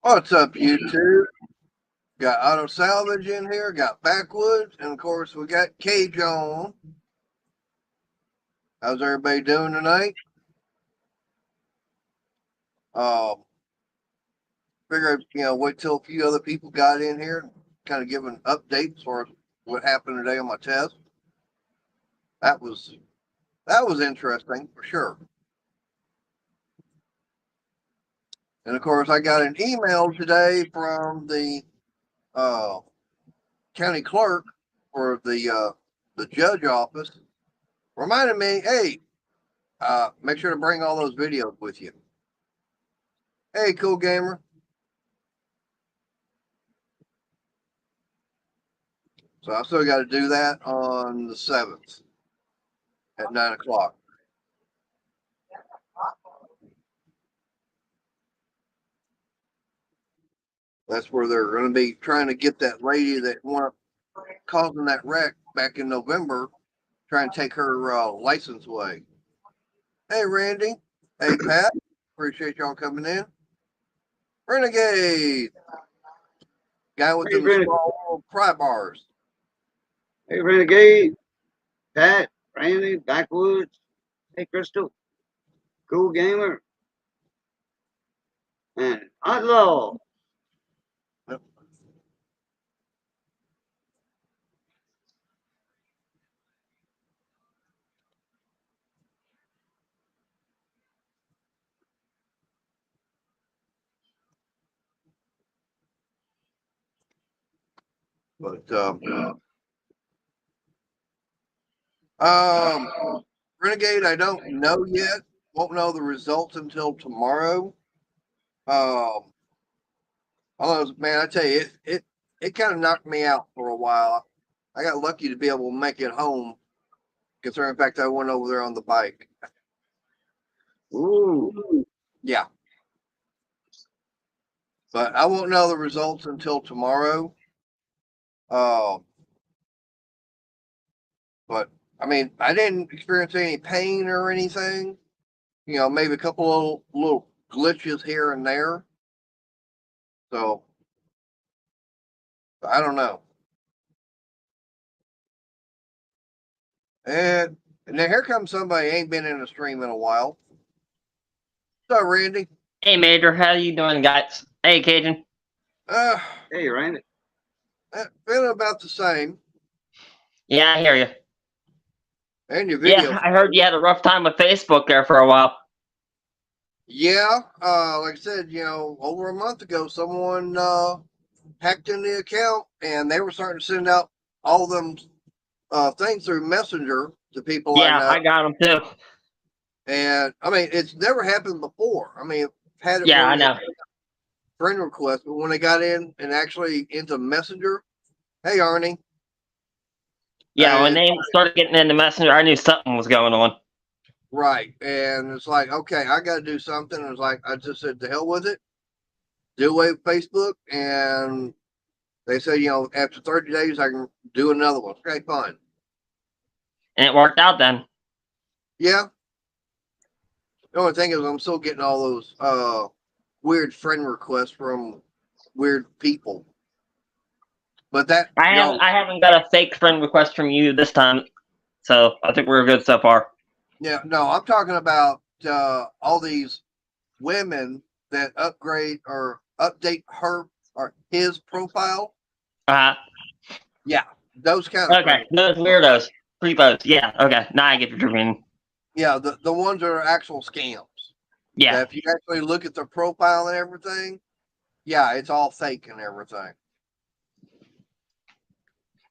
What's up, YouTube? Got Auto Salvage in here, got Backwoods, and of course we got Cage on. How's everybody doing tonight? Figured, wait till a few other people got in here and kind of give an update as far as what happened today on my test. That was interesting for sure. And of course, I got an email today from the county clerk for the judge office, reminding me, hey, make sure to bring all those videos with you. Hey, cool gamer. So I still got to do that on the 7th at 9 o'clock. That's where they're going to be trying to get that lady that causing that wreck back in November, trying to take her license away. Hey, Randy. Hey, Pat. Appreciate y'all coming in. Renegade. Guy with the small pry bars. Hey, Renegade. Pat, Randy, Backwoods. Hey, Crystal. Cool gamer. And Outlaw. Yep. But Renegade, I don't know yet. Won't know the results until tomorrow. I don't know, man. I tell you, it kind of knocked me out for a while. I got lucky to be able to make it home, considering the fact I went over there on the bike. Ooh. Yeah. But I won't know the results until tomorrow. But I mean, I didn't experience any pain or anything. Maybe a couple of little glitches here and there. So I don't know. And now here comes somebody ain't been in a stream in a while. What's up, Randy? Hey, Major. How you doing, guys? Hey, Cajun. Hey, Randy. Feeling about the same. Yeah, I hear you. And your video. Yeah, I heard you had a rough time with Facebook there for a while. Yeah, like I said, over a month ago, someone hacked in the account, and they were starting to send out all them things through Messenger to people. Yeah, I got them too. And I mean, it's never happened before. I mean, had it. Yeah, I know. Friend request, but when they got in and actually into Messenger, hey Arnie. Yeah, when they started getting into Messenger, I knew something was going on. Right, and it's like, okay, I got to do something. And it's like I just said, to hell with it. Do away with Facebook, and they said, after 30 days, I can do another one. Okay, fine. And it worked out then. Yeah. The only thing is, I'm still getting all those weird friend requests from weird people. But that I haven't got a fake friend request from you this time, so I think we're good so far. Yeah, no, I'm talking about all these women that upgrade or update her or his profile. Yeah, those kind of. Okay, those weirdos, creepos. Yeah, okay. Now I get what you mean. Yeah, the ones that are actual scams. Yeah. That if you actually look at their profile and everything, yeah, it's all fake and everything.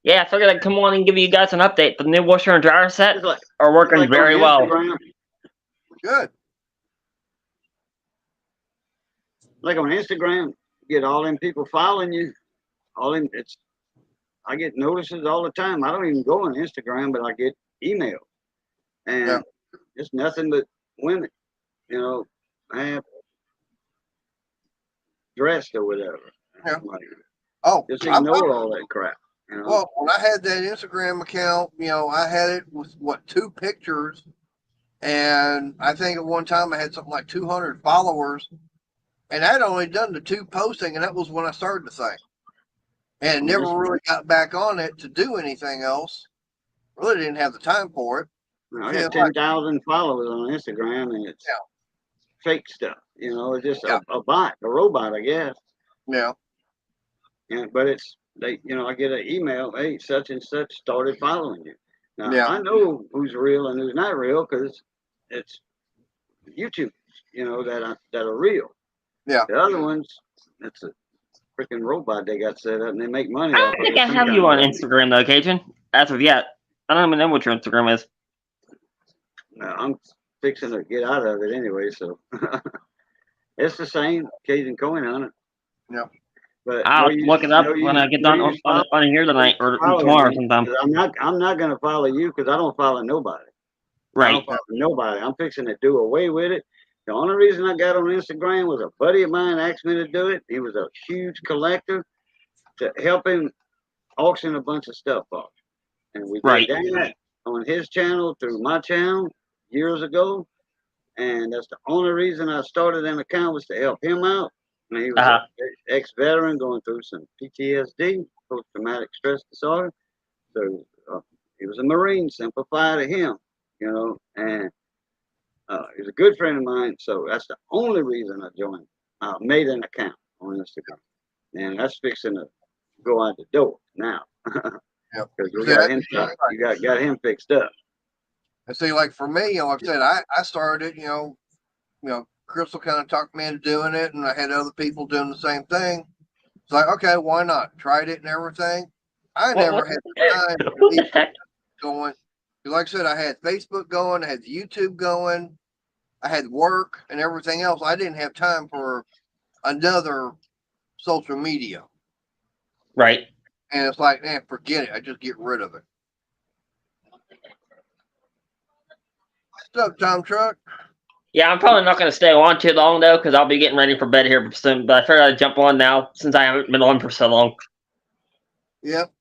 Yeah, I figured I'd come on and give you guys an update. The new washer and dryer set are working very well. Good. Like on Instagram, you get all them people following you. I get notices all the time. I don't even go on Instagram, but I get emails. And it's nothing but women, half dressed or whatever. Yeah. Just ignore all that crap. Well, when I had that Instagram account, I had it with 2 pictures, and I think at one time I had something like 200 followers, And I'd only done the 2 posting, and that was when I started the thing. And never really got back on it to do anything else. Really didn't have the time for it. I got 10,000 followers on Instagram, and it's fake stuff. You know, it's just a bot, a robot, I guess. Yeah. But it's I get an email, hey, such and such started following you. Now I know who's real and who's not real because it's YouTube, that are real. Yeah. The other ones, it's a freaking robot they got set up, and they make money. I don't think I have you on Instagram though, Cajun. As of yet, I don't even know what your Instagram is. No, I'm fixing to get out of it anyway, so it's the same Cajun Coin on it. Yeah. But I'll look it up when I get done on here tonight or tomorrow sometime. I'm not gonna follow you because I don't follow nobody. Right. I don't follow nobody. I'm fixing to do away with it. The only reason I got on Instagram was a buddy of mine asked me to do it. He was a huge collector to help him auction a bunch of stuff off. And we did that on his channel through my channel years ago. And that's the only reason I started an account was to help him out. And he was an ex-veteran going through some PTSD, post-traumatic stress disorder. So he was a Marine, simplify to him, and he was a good friend of mine. So that's the only reason I joined. I made an account on Instagram. And that's fixing to go out the door now. Yeah. Because we got him, got him fixed up. And see, like for me, like I said, I started, Crystal kind of talked me into doing it, and I had other people doing the same thing. It's like, okay, why not? Tried it and everything. I never had the time to be going. Like I said, I had Facebook going, I had YouTube going, I had work and everything else. I didn't have time for another social media. Right. And it's like, man, forget it. I just get rid of it. What's up, Tom Truck? Yeah, I'm probably not going to stay on too long, though, because I'll be getting ready for bed here soon. But I figured I'd jump on now since I haven't been on for so long. Yep.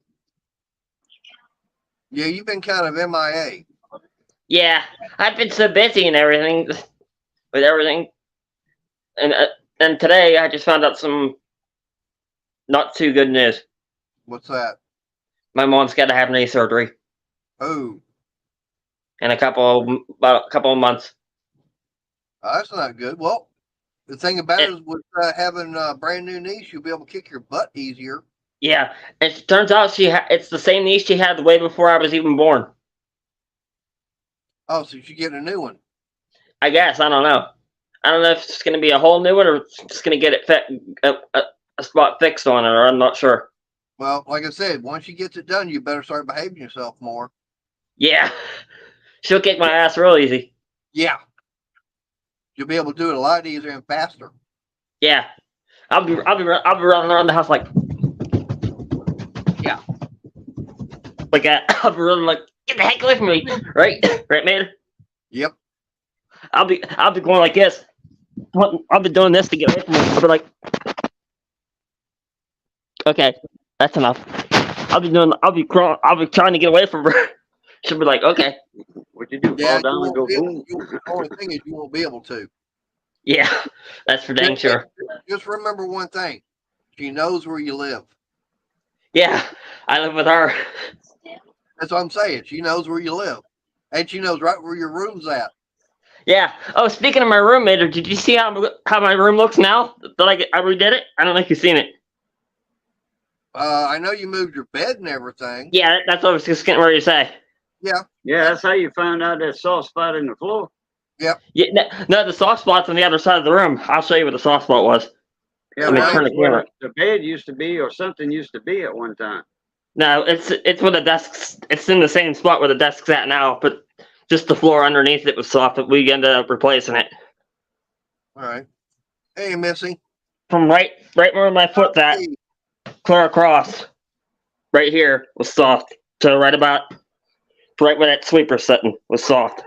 Yeah, you've been kind of MIA. Yeah, I've been so busy and everything, with everything. And today I just found out some not too good news. What's that? My mom's got to have knee surgery. Oh. In about a couple of months. That's not good. Well, the thing about it is with having a brand new niece, you'll be able to kick your butt easier. Yeah, it turns out it's the same niece she had way before I was even born. Oh, so she's getting a new one. I guess. I don't know. I don't know if it's going to be a whole new one or just going to get it a spot fixed on it, or I'm not sure. Well, like I said, once she gets it done, you better start behaving yourself more. Yeah. She'll kick my ass real easy. Yeah. You'll be able to do it a lot easier and faster. Yeah. I'll be running around the house like, yeah. Like I'll be running like, get the heck away from me, right? Right, man? Yep. I'll be going like this. I'll be doing this to get away from me. I'll be like, okay, that's enough. I'll be trying to get away from her. She'll be like, okay. What you do? Fall down and go boom. The only thing is you won't be able to. Yeah, that's for dang sure. Just remember one thing. She knows where you live. Yeah, I live with her. That's what I'm saying. She knows where you live. And she knows right where your room's at. Yeah. Oh, speaking of my roommate, did you see how my room looks now? That I redid it? I don't know if you've seen it. I know you moved your bed and everything. Yeah, that's what I was just getting ready to say. Yeah. Yeah, that's how you found out that soft spot in the floor. Yep. Yeah, no, the soft spot's on the other side of the room. I'll show you what the soft spot was. Yeah, Let me turn the camera. The bed used to be, or something used to be at one time. No, it's where the desks. It's in the same spot where the desk's at now, but just the floor underneath it was soft. But we ended up replacing it. All right. Hey, Missy. From right where my foot's at, clear across, right here was soft. So right where that sweeper's sitting was soft.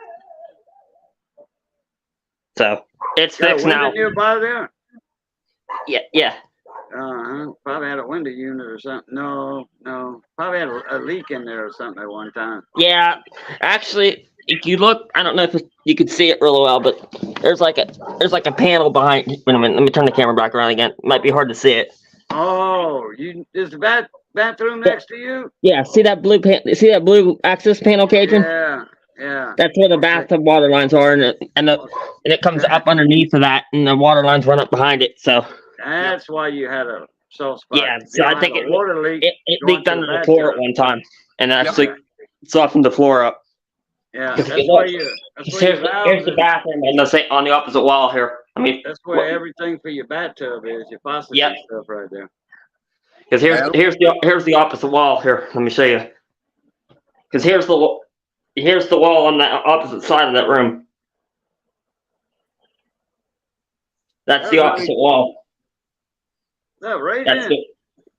So it's fixed now. Nearby there? Yeah. Probably had a window unit or something. No. Probably had a leak in there or something at one time. Yeah, actually, if you look, I don't know if you could see it really well, but there's like a panel behind. Wait a minute, let me turn the camera back around again. It might be hard to see it. Oh, is the bathroom next to you? Yeah, see that blue access panel, Cajun? Yeah. That's where the Okay. bathtub water lines are, and it comes up underneath of that, and the water lines run up behind it. So That's why you had a soft spot. yeah, You so don't I think have a water leak. it going leaked to under the the floor at bathtub. one time, and Yep. actually softened the floor up. Yeah, If that's you why look, you. That's where here's your here's the valves. bathroom on the opposite wall here. I mean, That's where everything for your bathtub is. Your faucets Yep. and stuff right there. because here's the opposite wall here. Let me show you. Because here's the wall on the opposite side of that room. That's the opposite wall. No, right That's in. the,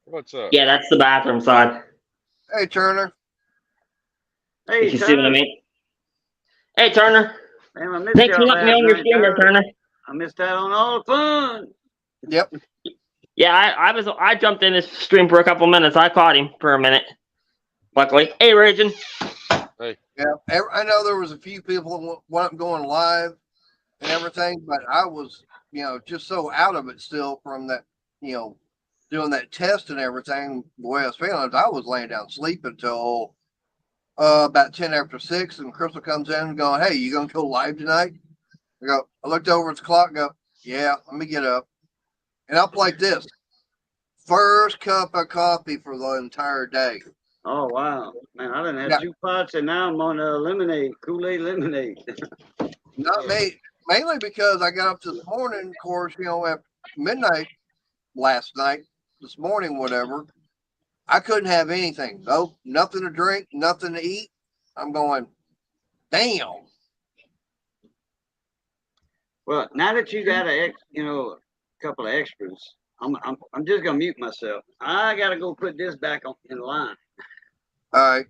What's up? yeah, that's the bathroom side. Hey, Turner. Hey, If you see what I Turner. mean. Hey, Turner. Man, I missed Thanks for y'all letting me last on your night, streamer, Turner. I missed out on all the fun. Yep. Yeah, I jumped in his stream for a couple minutes. I caught him for a minute. Luckily. Hey, Raging. Yeah. I know there was a few people that wound up going live and everything, but I was, just so out of it still from that, doing that test and everything. The way I was feeling, I was laying down sleeping until about 10 after 6, and Crystal comes in and going, "Hey, you gonna go live tonight?" I looked over at the clock and go, "Yeah, let me get up." And up like this. First cup of coffee for the entire day. Oh wow, man! I done had Yeah. 2 pots, and now I'm on lemonade, Kool-Aid lemonade. Not me, mainly because I got up this morning, of course, at midnight last night, this morning, whatever. I couldn't have anything. Nope, nothing to drink, nothing to eat. I'm going, damn. Well, now that you got a couple of extras, I'm just gonna mute myself. I gotta go put this back in line. All right.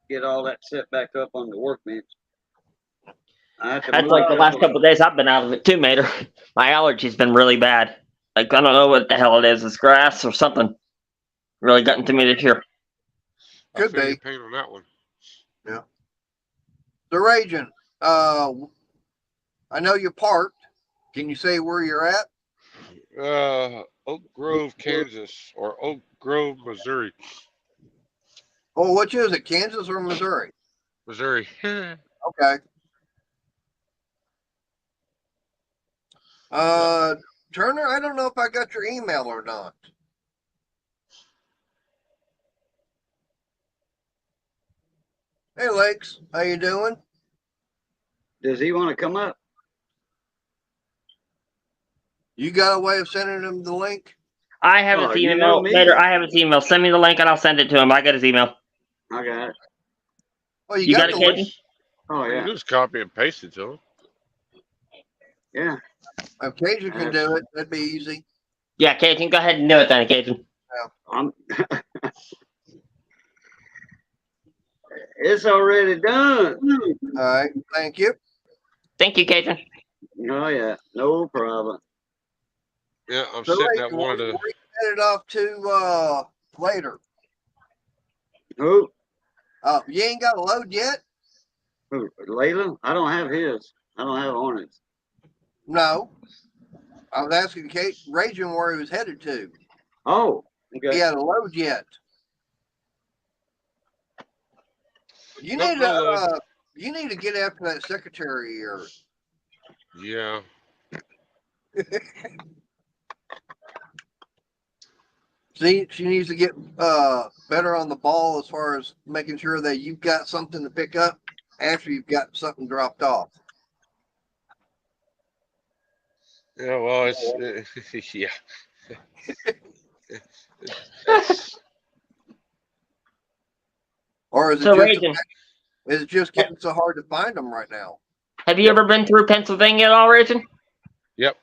Get all that set back up on the workbench. That's like the last couple of days I've been out of it too, Mater. My allergy's been really bad. Like, I don't know what the hell it is. It's grass or something. Really gotten to me this year. Could I feel be. your pain on that one. Yeah. The Raging. I know you parked. Can you say where you're at? Oak Grove, Kansas, or Oak Grove, Missouri. Oh, which is it, Kansas or Missouri? Missouri. Okay. Turner, I don't know if I got your email or not. Hey, Lakes, how you doing? Does he want to come up? You got a way of sending him the link? I have his email. Mater, I have his email. Send me the link and I'll send it to him. I got his email. I got it. Oh, You got it, the link? Cajun? Oh You yeah, just copy and paste it to him. yeah. If Cajun can do it, that'd be easy. Yeah, Cajun, go ahead and do it then, Cajun. I'm It's already done. All right, thank you. Thank you, Cajun. Oh yeah, no problem. Yeah, I'm So, sitting Raging, at one of where the. you headed off to later? Who? You ain't got a load yet? Who? Layla? I don't have his. I don't have Hornets. No. I was asking Raging where he was headed to. Oh, He okay. had a load yet. You Nope, need no to load. you need to get after that secretary here. Yeah. See, she needs to get better on the ball as far as making sure that you've got something to pick up after you've got something dropped off. Yeah, well, it's. Yeah. It's, Or is it So, just Raging, is it just getting so hard to find them right now? have you ever been through Pennsylvania at all, Raging? yep.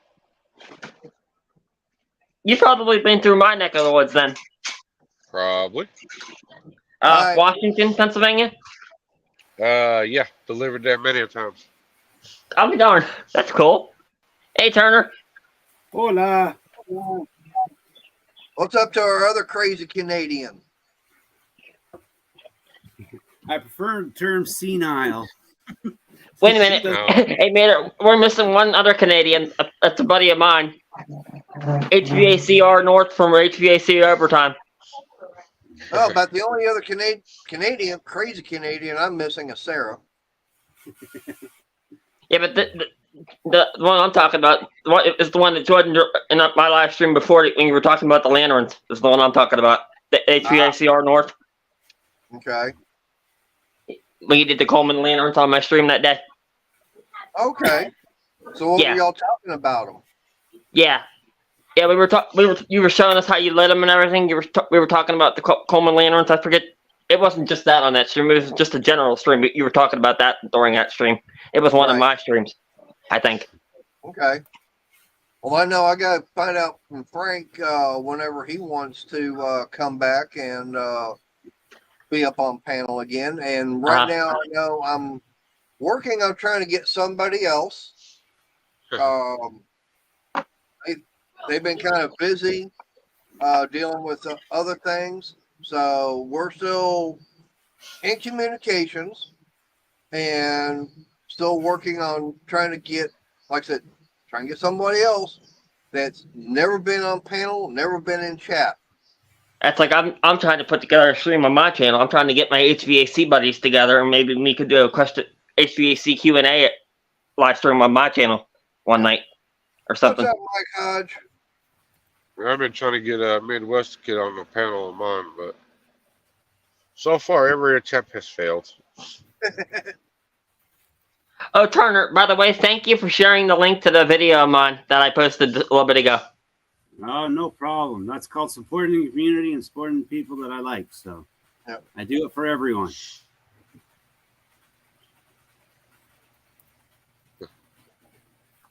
You've probably been through my neck of the woods then. Probably. Right. Washington, Pennsylvania? Yeah. Delivered there many a times. I'll be darned. That's cool. Hey, Turner. Hola. What's up to our other crazy Canadian? I prefer the term senile. Wait a minute. No. Hey, Mater, we're missing one other Canadian. That's a buddy of mine. HVACR North from HVAC Overtime. Oh, about the only other Canadian, crazy Canadian I'm missing is Sarah. Yeah, but the one I'm talking about is the one that joined in my live stream before when you were talking about the lanterns. Is the one I'm talking about. The HVACR North. Okay. When you did the Coleman lanterns on my stream that day. Okay. So what were Yeah. y'all talking about them? Yeah. Yeah, you were showing us how you lit them and everything. We were talking about the Coleman lanterns. I forget. It wasn't just that on that stream. It was just a general stream. But you were talking about that during that stream. It was one of my streams, I think. Okay. Well, I know I got to find out from Frank whenever he wants to come back and be up on panel again. And right now, I know I'm working on trying to get somebody else. They've been kind of busy dealing with other things. So we're still in communications and still working on trying to get, like I said, trying to get somebody else that's never been on panel, never been in chat. That's like I'm trying to put together a stream on my channel. I'm trying to get my HVAC buddies together, and maybe we could do a question HVAC Q&A live stream on my channel one night or something. What's up, Mike Hodge? I've been trying to get a Midwest kid on the panel of mine, but so far every attempt has failed. Oh, Turner, by the way, thank you for sharing the link to the video of mine that I posted a little bit ago. Oh, no problem. That's called supporting the community and supporting the people that I like. So I do it for everyone.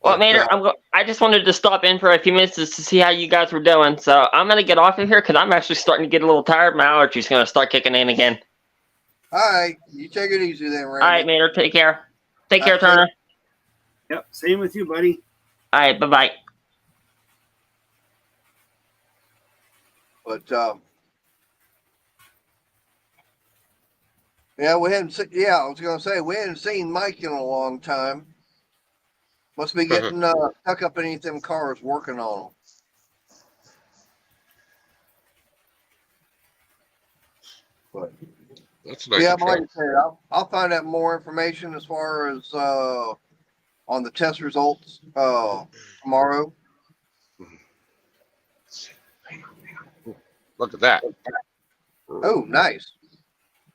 Well, Mater, I just wanted to stop in for a few minutes just to see how you guys were doing. So I'm going to get off of here because I'm actually starting to get a little tired. My allergies going to start kicking in again. All right. You take it easy then, Randy. All right, Mater. Take care. Take care, Turner. Yep. Same with you, buddy. All right. Bye-bye. But, yeah, we hadn't seen, I was going to say, we hadn't seen Mike in a long time. Must be getting stuck up beneath them cars working on them. But That's nice. yeah, but like I said, I'll find out more information as far as on the test results tomorrow. Look at that. Oh, nice.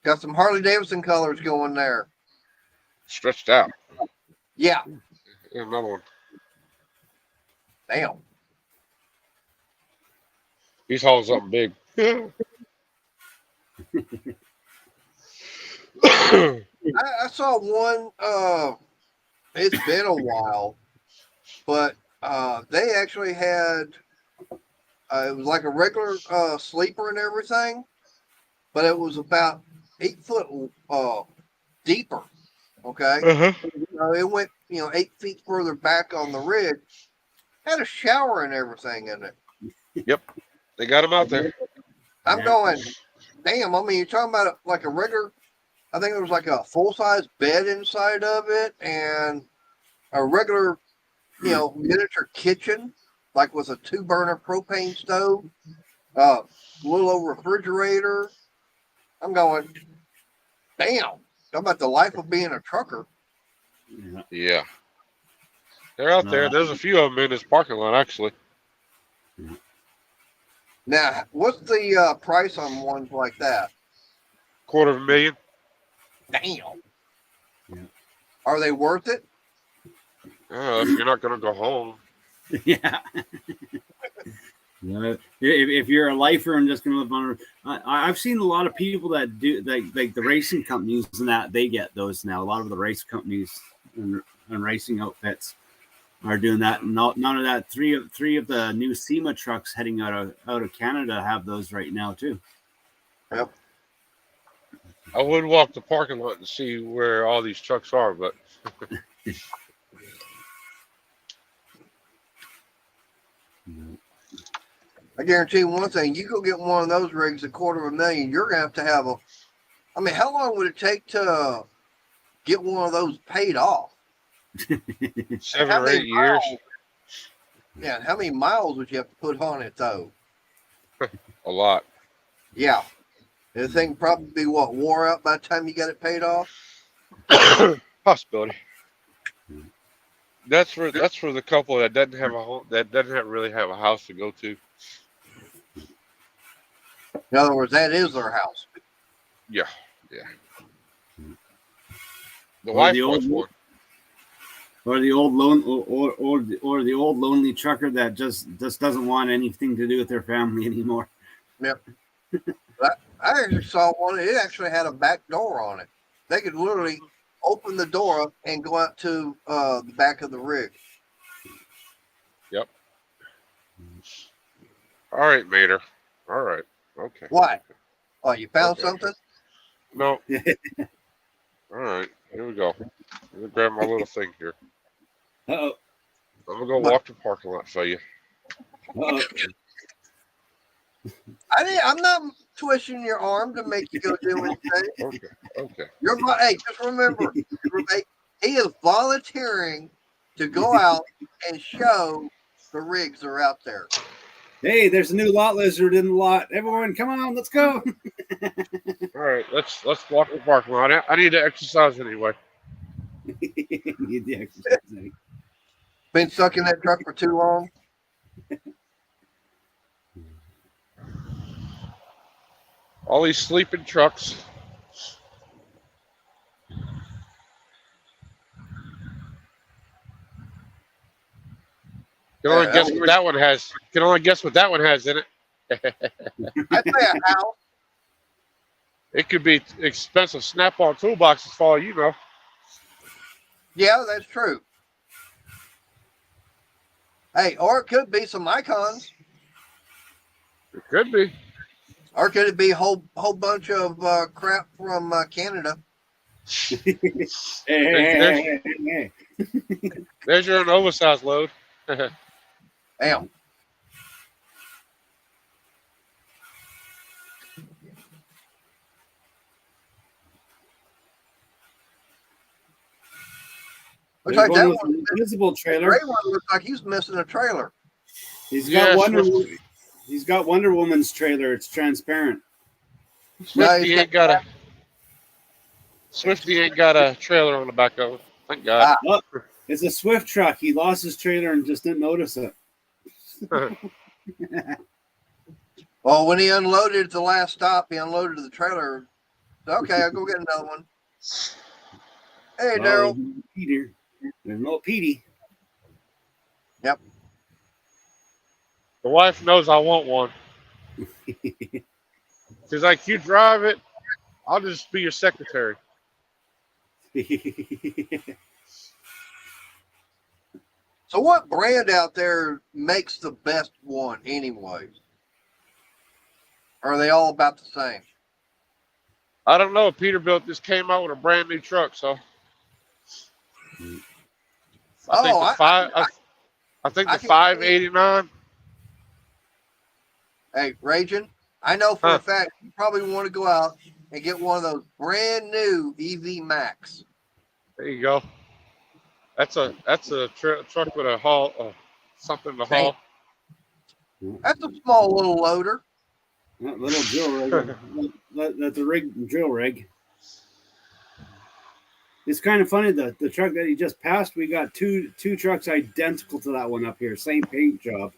Got some Harley Davidson colors going there. Stretched out. Yeah. Another one. Damn. He's hauling something big. I saw one. It's been a while, but they actually had. It was like a regular sleeper and everything, but it was about 8 foot deeper. Okay, it went 8 feet further back on the rig. Had a shower and everything in it. Yep, they got him out there. I'm going. Damn, I mean, you're talking about like a regular. I think there was like a full-size bed inside of it and a regular, miniature kitchen, like with a 2-burner propane stove, a little old refrigerator. I'm going, damn, talk about the life of being a trucker. Yeah. They're out there. There's a few of them in this parking lot, actually. Now, what's the price on ones like that? $250,000. Damn. Are they worth it? If you're not going to go home. Yeah. If you're a lifer and just going to live on, I've seen a lot of people that do like the racing companies and that they get those now. A lot of the race companies and racing outfits are doing that. And none of that. Three of the new SEMA trucks heading out of Canada have those right now too. Yep. I would walk the parking lot and see where all these trucks are, but I guarantee one thing: you go get one of those rigs at $250,000, you're gonna have I mean, how long would it take to get one of those paid off? 7 How or many 8 years. miles? Yeah, and how many miles would you have to put on it though? A lot. Yeah, the thing probably be what, wore out by the time you got it paid off. Possibility. That's for the couple that doesn't have a home, that doesn't really have a house to go to. In other words, that is their house. Yeah, yeah. The Or wife the wants old- one. Or the old lone, or the old lonely trucker that just doesn't want anything to do with their family anymore. Yep. I actually saw one. It actually had a back door on it. They could literally open the door up and go out to the back of the rig. Yep. All right, Mater. All right. Okay. What? Oh, you found Okay. something? No. All right. Here we go. Let me grab my little thing here. Uh-oh. I'm gonna go What? walk the parking lot for you. Uh-oh. I'm not twisting your arm to make you go do anything. Okay. Okay. Hey, just remember, he is volunteering to go out and show the rigs are out there. Hey, there's a new lot lizard in the lot. Everyone, come on, let's go. All right. Let's walk the parking lot. I need to exercise anyway. Need the exercise. Been stuck in that truck for too long. All these sleeping trucks. Can only guess what that one has. Can only guess what that one has in it. I'd say a house. It could be expensive Snap-on toolboxes for all you know. Yeah, that's true. Hey, or it could be some icons. It could be. Or could it be a whole bunch of crap from Canada? Hey. There's your an oversized load. Damn. Looks like that one. Invisible The trailer. gray one looks like he's missing a trailer. He's got Yes, He's got Wonder Woman's trailer. It's transparent. Swifty ain't got a trailer on the back of it. Thank God. Oh, it's a Swift truck. He lost his trailer and just didn't notice it. Well, when he unloaded at the last stop, he unloaded the trailer. Okay, I'll go get another one. Hey, Daryl. Peter. There's no Petey. Yep. The wife knows I want one. She's like, you drive it, I'll just be your secretary. So what brand out there makes the best one anyways? Or are they all about the same? I don't know. Peterbilt just came out with a brand new truck, so I think the 589. Hey, Ragin, I know for a fact you probably want to go out and get one of those brand new EV Max. There you go. That's a truck with a haul, something to haul. That's a small little loader. That little drill rig. That's a drill rig. It's kind of funny that the truck that you just passed, we got two trucks identical to that one up here, same paint job.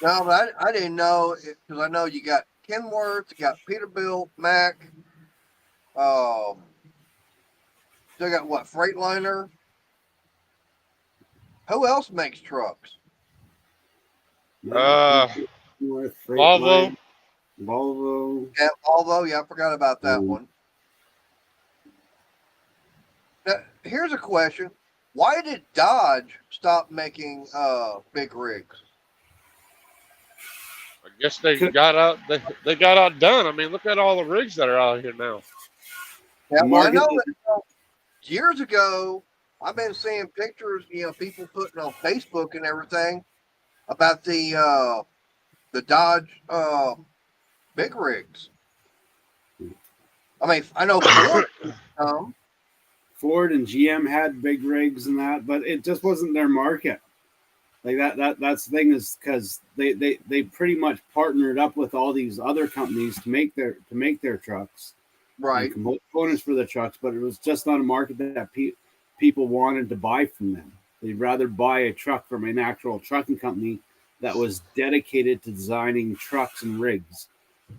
No, but I didn't know because I know you got Kenworth, you got Peterbilt, Mack. Still got what, Freightliner? Who else makes trucks? Volvo. Volvo. Yeah, Volvo. Yeah, I forgot about that one. Now, here's a question: why did Dodge stop making big rigs? I guess they got out. They got outdone. I mean, look at all the rigs that are out here now. Yeah, well, I know that years ago, I've been seeing pictures, people putting on Facebook and everything about the the Dodge big rigs. I mean, I know Ford. Ford and GM had big rigs and that, but it just wasn't their market. Like that's the thing, is because they pretty much partnered up with all these other companies to make their trucks, Right. and components for the trucks, but it was just not a market that people wanted to buy from them. They'd rather buy a truck from an actual trucking company that was dedicated to designing trucks and rigs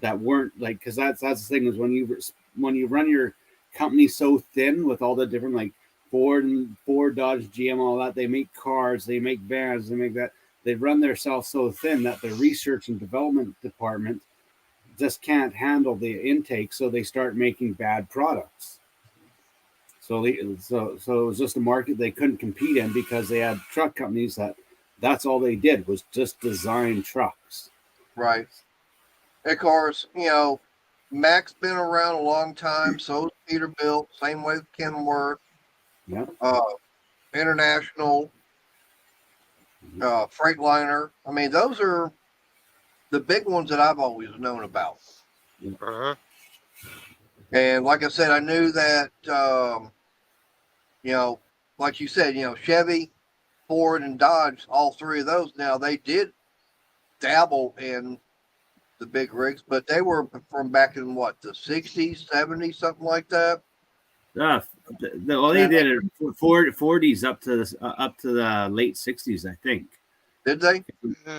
that weren't like, because that's the thing, is when you run your company so thin with all the different, like Ford, Dodge, GM, all that, they make cars, they make vans, they make that. They run themselves so thin that the research and development department just can't handle the intake, so they start making bad products. So it was just a market they couldn't compete in, because they had truck companies that's all they did was just design trucks. Right. Of course, Mac's been around a long time. So is Peterbilt. Same way with Kenworth. Yeah. International, Freightliner. I mean, those are the big ones that I've always known about. Uh-huh. And like I said, I knew that, like you said, Chevy, Ford, and Dodge, all three of those, now they did dabble in the big rigs, but they were from back in what, the 60s, 70s, something like that. They did it 40s up to the late 60s, I think. Did they?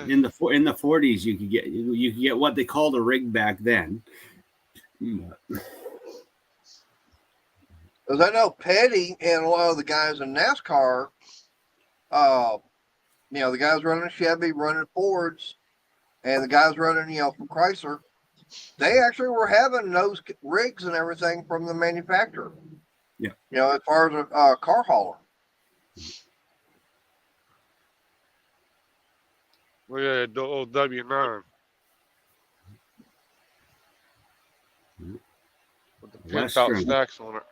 In the 40s, you could get what they called a rig back then. Because I know Petty and a lot of the guys in NASCAR, the guys running Chevy, running Fords, and the guys running, from Chrysler, they actually were having those rigs and everything from the manufacturer. Yeah. As far as a car hauler. Look at the old W9 with the pin top Western. stacks on it.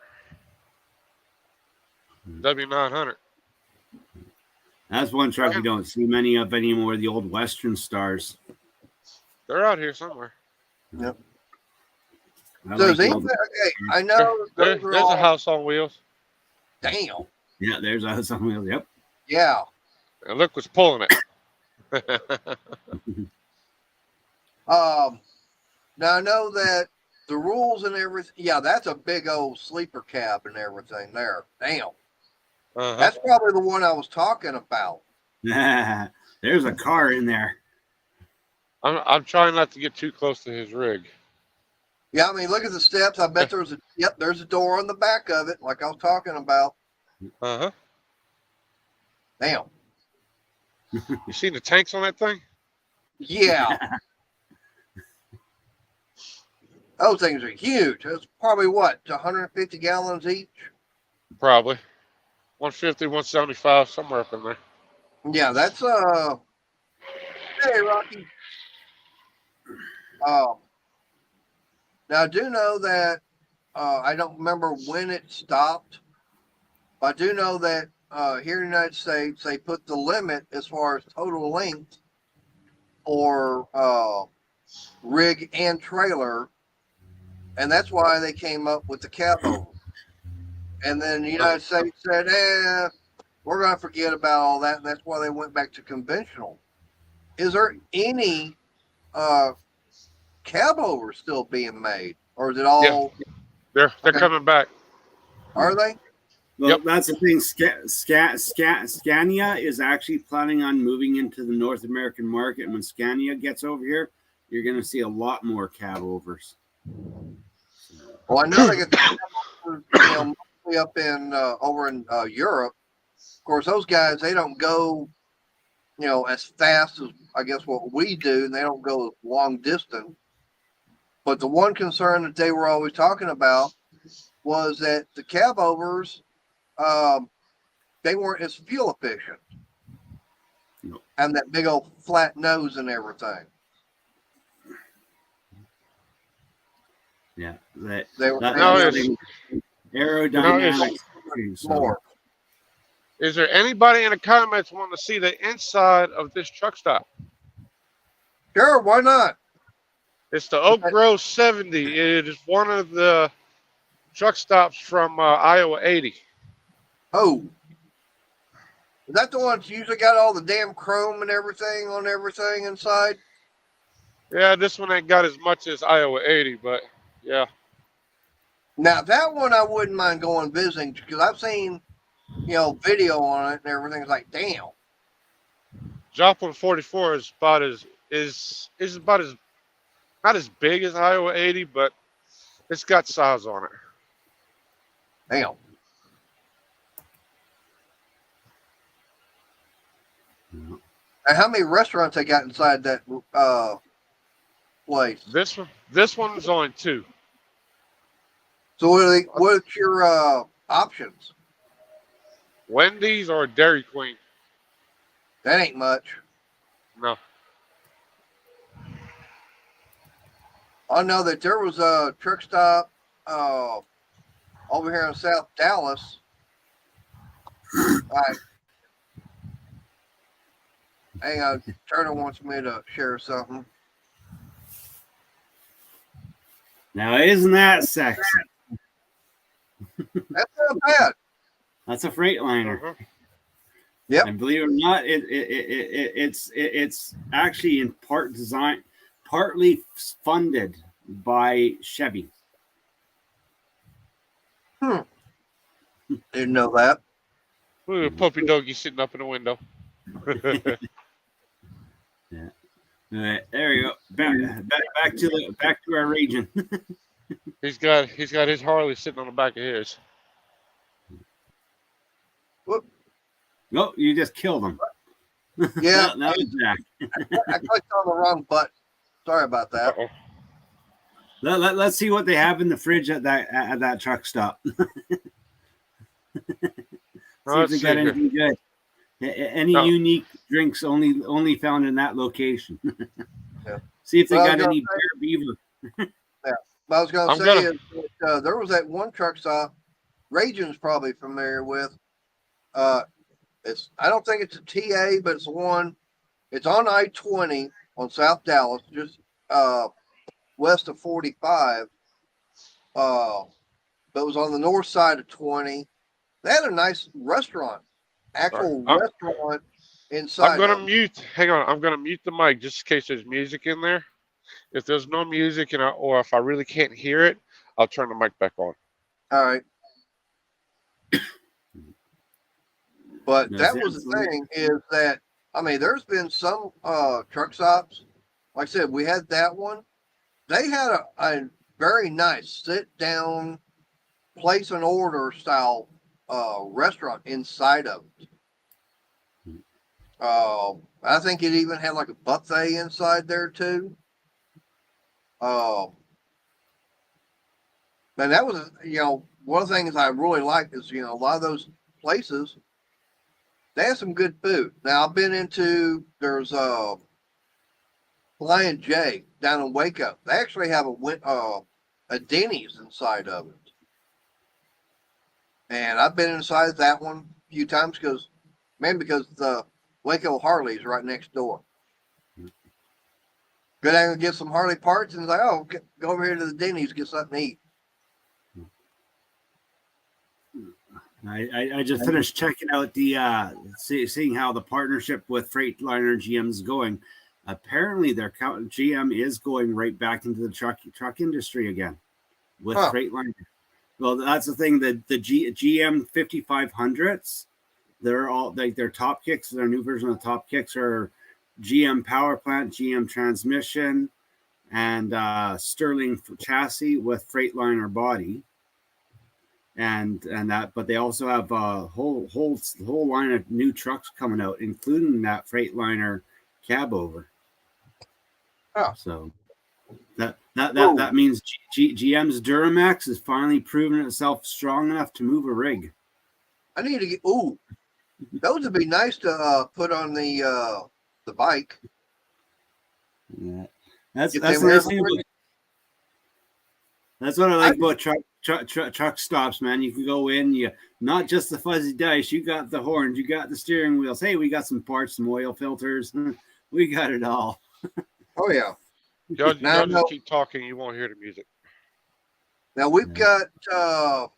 W900. That's one truck you don't see many of anymore. The old Western Stars. They're out here somewhere. Yep. I So like the old- okay, I know There's a house on wheels. Damn. Yeah, there's a house on wheels. Yep. Yeah. And look what's pulling it. Now I know that the rules and everything. Yeah, that's a big old sleeper cab and everything there. Damn. Uh-huh. That's probably the one I was talking about. There's a car in there. I'm trying not to get too close to his rig. Yeah, I mean, look at the steps. I bet there's a door on the back of it, like I was talking about. Uh-huh. Damn. You seen the tanks on that thing? Yeah. Those things are huge. It's probably 150 gallons each? Probably. 150, 175, somewhere up in there. Yeah, that's hey Rocky. Now I do know that I don't remember when it stopped, but I do know that here in the United States they put the limit as far as total length for rig and trailer, and that's why they came up with the cabo. And then the United States said, we're going to forget about all that, and that's why they went back to conventional. Is there any cab over still being made, or is it all? Yeah. They're coming back. Are they? Well, Yep. That's the thing. Scania is actually planning on moving into the North American market. And when Scania gets over here, you're going to see a lot more cab overs. Well, I know they get the cab overs, mostly up in over in Europe. Of course, those guys, they don't go, as fast as I guess what we do, and they don't go long distance. But the one concern that they were always talking about was that the cab overs, they weren't as fuel efficient. No. And that big old flat nose and everything. Yeah. They were aerodynamics. more. Is there anybody in the comments want to see the inside of this truck stop? Sure, why not? It's the Oak Grove 70. It is one of the truck stops from Iowa 80. Oh, is that the one that's usually got all the damn chrome and everything on everything inside? Yeah, this one ain't got as much as Iowa 80, but yeah. Now that one I wouldn't mind going visiting because I've seen, video on it and everything. It's like, damn. Joplin 44 is about as about as not as big as Iowa 80, but it's got size on it. Damn. And how many restaurants they got inside that place? This one's only 2. So what's your options? Wendy's or Dairy Queen? That ain't much. No. I know that there was a truck stop over here in South Dallas. Right. Hang on, Turner wants me to share something. Now, isn't that sexy? That's not bad. That's a Freightliner. Mm-hmm. Yep. And believe it or not, it's actually in part designed, partly funded by Chevy. Didn't know that. Look at a puppy doggy sitting up in the window. Yeah. All right, there we go. Back to our region. He's got his Harley sitting on the back of his. Whoop. Nope, you just killed him. Yeah. that was Jack. I clicked on the wrong button. Sorry about that. Uh-oh. Let's see what they have in the fridge at that truck stop. See if they got anything good. Any unique drinks only found in that location. Yeah. See if they got any beer beaver. Yeah. What I was going to say is that, there was that one truck stop Region's probably familiar with. I don't think it's a TA, but it's one. It's on I-20 on South Dallas, just west of 45. But it was on the north side of 20. They had a nice restaurant, restaurant inside. I'm gonna mute. Hang on, I'm gonna mute the mic just in case there's music in there. If there's no music or if I really can't hear it, I'll turn the mic back on. All right. But that was the thing is that, I mean, there's been some truck stops. Like I said, we had that one. They had a very nice sit down, place an order style restaurant inside of it. I think it even had like a buffet inside there too. And that was, one of the things I really liked is, a lot of those places, they have some good food. Now there's Lion J down in Waco. They actually have a Denny's inside of it. And I've been inside that one a few times because the Waco Harley's right next door. Go down and get some Harley parts and it's like, go over here to the Denny's, get something to eat. I just finished checking out seeing how the partnership with Freightliner GM is going. Apparently, GM is going right back into the truck industry again with Freightliner. Well, that's the thing. The GM 5500s, they're all like their top kicks. Their new version of the top kicks are GM power plant, GM transmission, and Sterling chassis with Freightliner body. And that, but they also have a whole line of new trucks coming out, including that Freightliner cab over. Oh. So that means GM's Duramax is finally proven itself strong enough to move a rig. I need to get. Ooh, those would be nice to put on the bike. Yeah, that's the nice thing about. That's what I like about truck stops, man. You can go in, you not just the fuzzy dice, you got the horns, you got the steering wheels. Hey, we got some parts, some oil filters, we got it all. Oh yeah. Y'all Now, just keep talking. You won't hear the music. now we've got. Oh,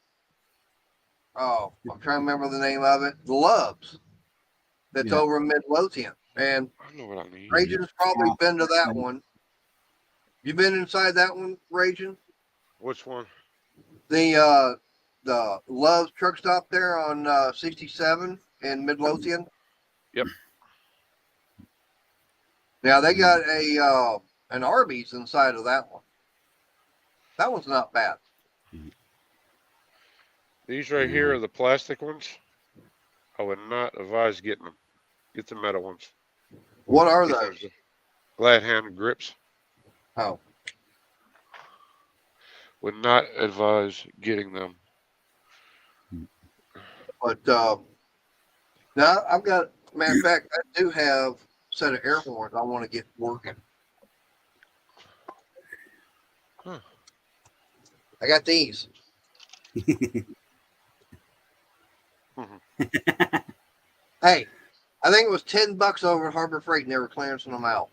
I'm trying to remember the name of it. The Loves. That's over in Midlothian, and I know what I need. Raging has probably been to that one. You been inside that one, Raging? Which one? The Loves truck stop there on 67 in Midlothian. Yep. Now they got an Arby's inside of that one. That one's not bad. These right here are the plastic ones. I would not advise getting them. Get the metal ones. What are Get those? those glad hand grips. Oh, Would not advise getting them. but now I've got. Matter of fact, I do have a set of air horns I want to get working. Huh. I got these. Hey, I think it was $10 over at Harbor Freight, and they were clearancing them out.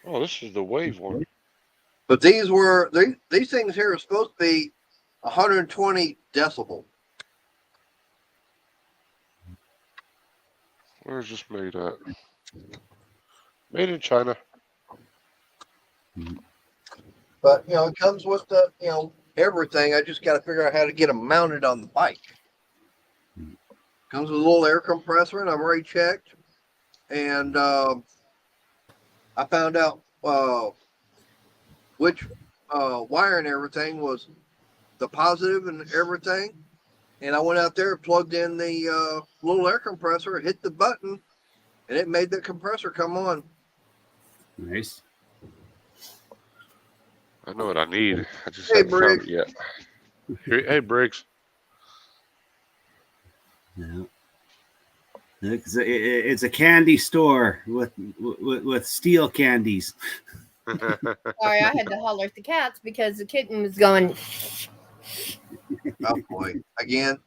Oh, this is the wave one. But these things here are supposed to be 120 decibel. Where is this made at? Made in China. But it comes with the everything. I just got to figure out how to get them mounted on the bike. Comes with a little air compressor, and I've already checked. And I found out which wire and everything was the positive and everything. And I went out there, plugged in the little air compressor, hit the button, and it made the compressor come on. Nice. I know what I need. I just Hey, haven't found Briggs. it yet. Hey, Briggs. Yeah. It's a candy store with steel candies. Sorry, I had to holler at the cats because the kitten was going. Oh boy! Again,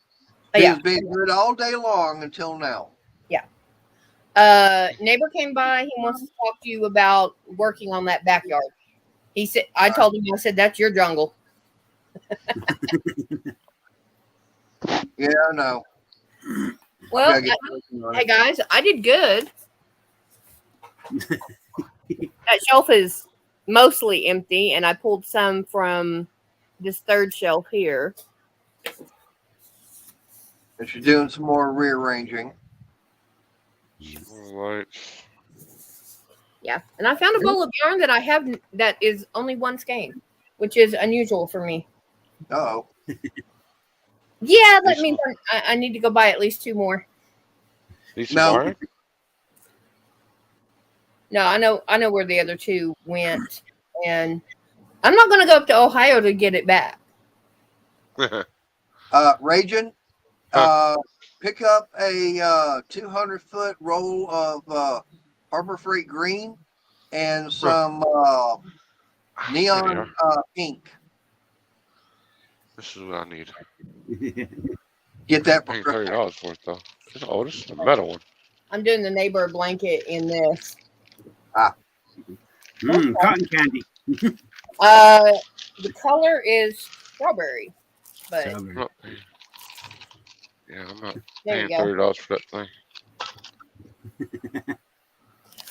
Oh, yeah. he's been good all day long until now. Neighbor came by. He wants to talk to you about working on that backyard. He said, I told him, I said, that's your jungle. Yeah, I know. Well, Gotta get working on hey it. guys, I did good. That shelf is mostly empty, and I pulled some from this third shelf here. And she's doing some more rearranging. Right. Yeah, and I found a bowl of yarn that I have that is only one skein, which is unusual for me. Oh, Yeah, that means I need to go buy at least 2 more. These No. wire? No, I know where the other 2 went, and I'm not going to go up to Ohio to get it back. Raging. Pick up a 200-foot roll of Harbor Freight green and some neon pink. This is what I need. Get that for Paying Christmas. $30 for it though. This is a metal one. I'm doing the neighbor blanket in this. Cotton candy. The color is strawberry, but I'm not paying. Yeah, I'm not there you paying go. $30 for that thing.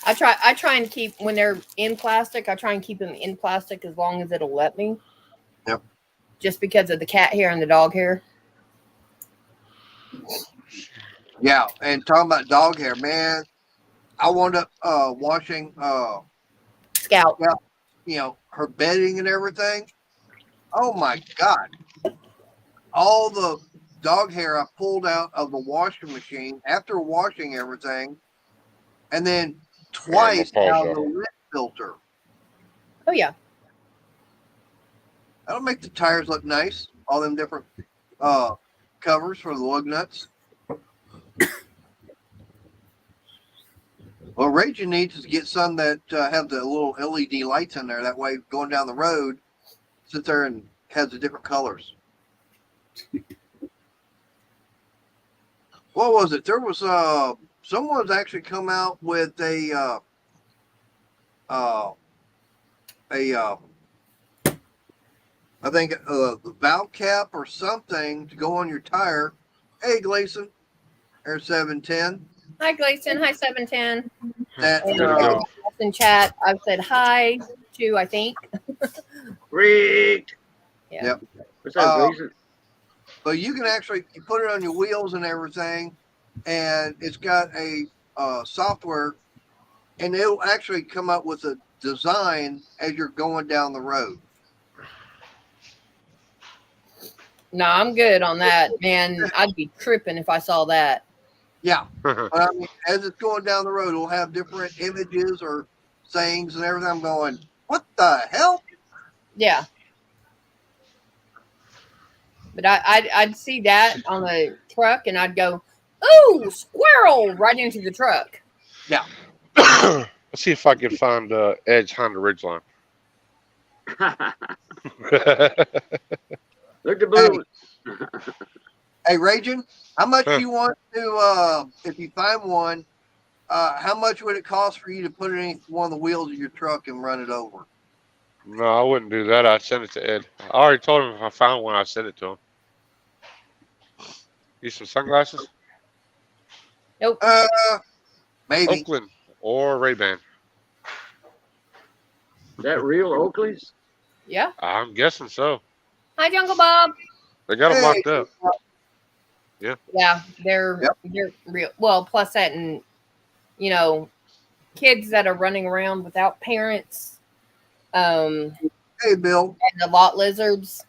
I try and keep when they're in plastic. I try and keep them in plastic as long as it'll let me. Yep. Just because of the cat hair and the dog hair. Yeah, and talking about dog hair, man, I wound up washing Scout. her bedding and everything. Oh my God. All the dog hair I pulled out of the washing machine after washing everything, and then twice pause out of y'all. the lint filter. Oh yeah. That'll make the tires look nice. All them different covers for the lug nuts. Well, Raging needs to get some that have the little LED lights in there. That way, going down the road, sit there and has the different colors. What was it? There was someone's actually come out with a a I think the valve cap or something to go on your tire. Hey, Gleason, Air 710. Hi, Gleason. Hi, 710. That And Gotta go. in chat, I've said hi to, I think. Rick. Yeah. Yep. What's up, Gleason? But you can actually you put it on your wheels and everything, and it's got a software, and it'll actually come up with a design as you're going down the road. No, I'm good on that, man. I'd be tripping if I saw that. Yeah, but I mean, as it's going down the road, it'll have different images or sayings and everything. I'm going, what the hell? Yeah. But I'd see that on a truck, and I'd go, "Ooh, squirrel!" right into the truck. Let's see if I can find Edge Honda Ridgeline. Look the blue. Hey, Raging, how much do you want to, if you find one, how much would it cost for you to put it in one of the wheels of your truck and run it over? No, I wouldn't do that. I'd send it to Ed. I already told him if I found one, I'd send it to him. Need some sunglasses? Nope. Maybe. Oakland or Ray-Ban. That real Oakley's? Yeah. I'm guessing so. Hi, Jungle Bob. They got them Hey. locked up. Yeah, they're real. Well, plus that, and kids that are running around without parents, and Hey, Bill. the lot lizards,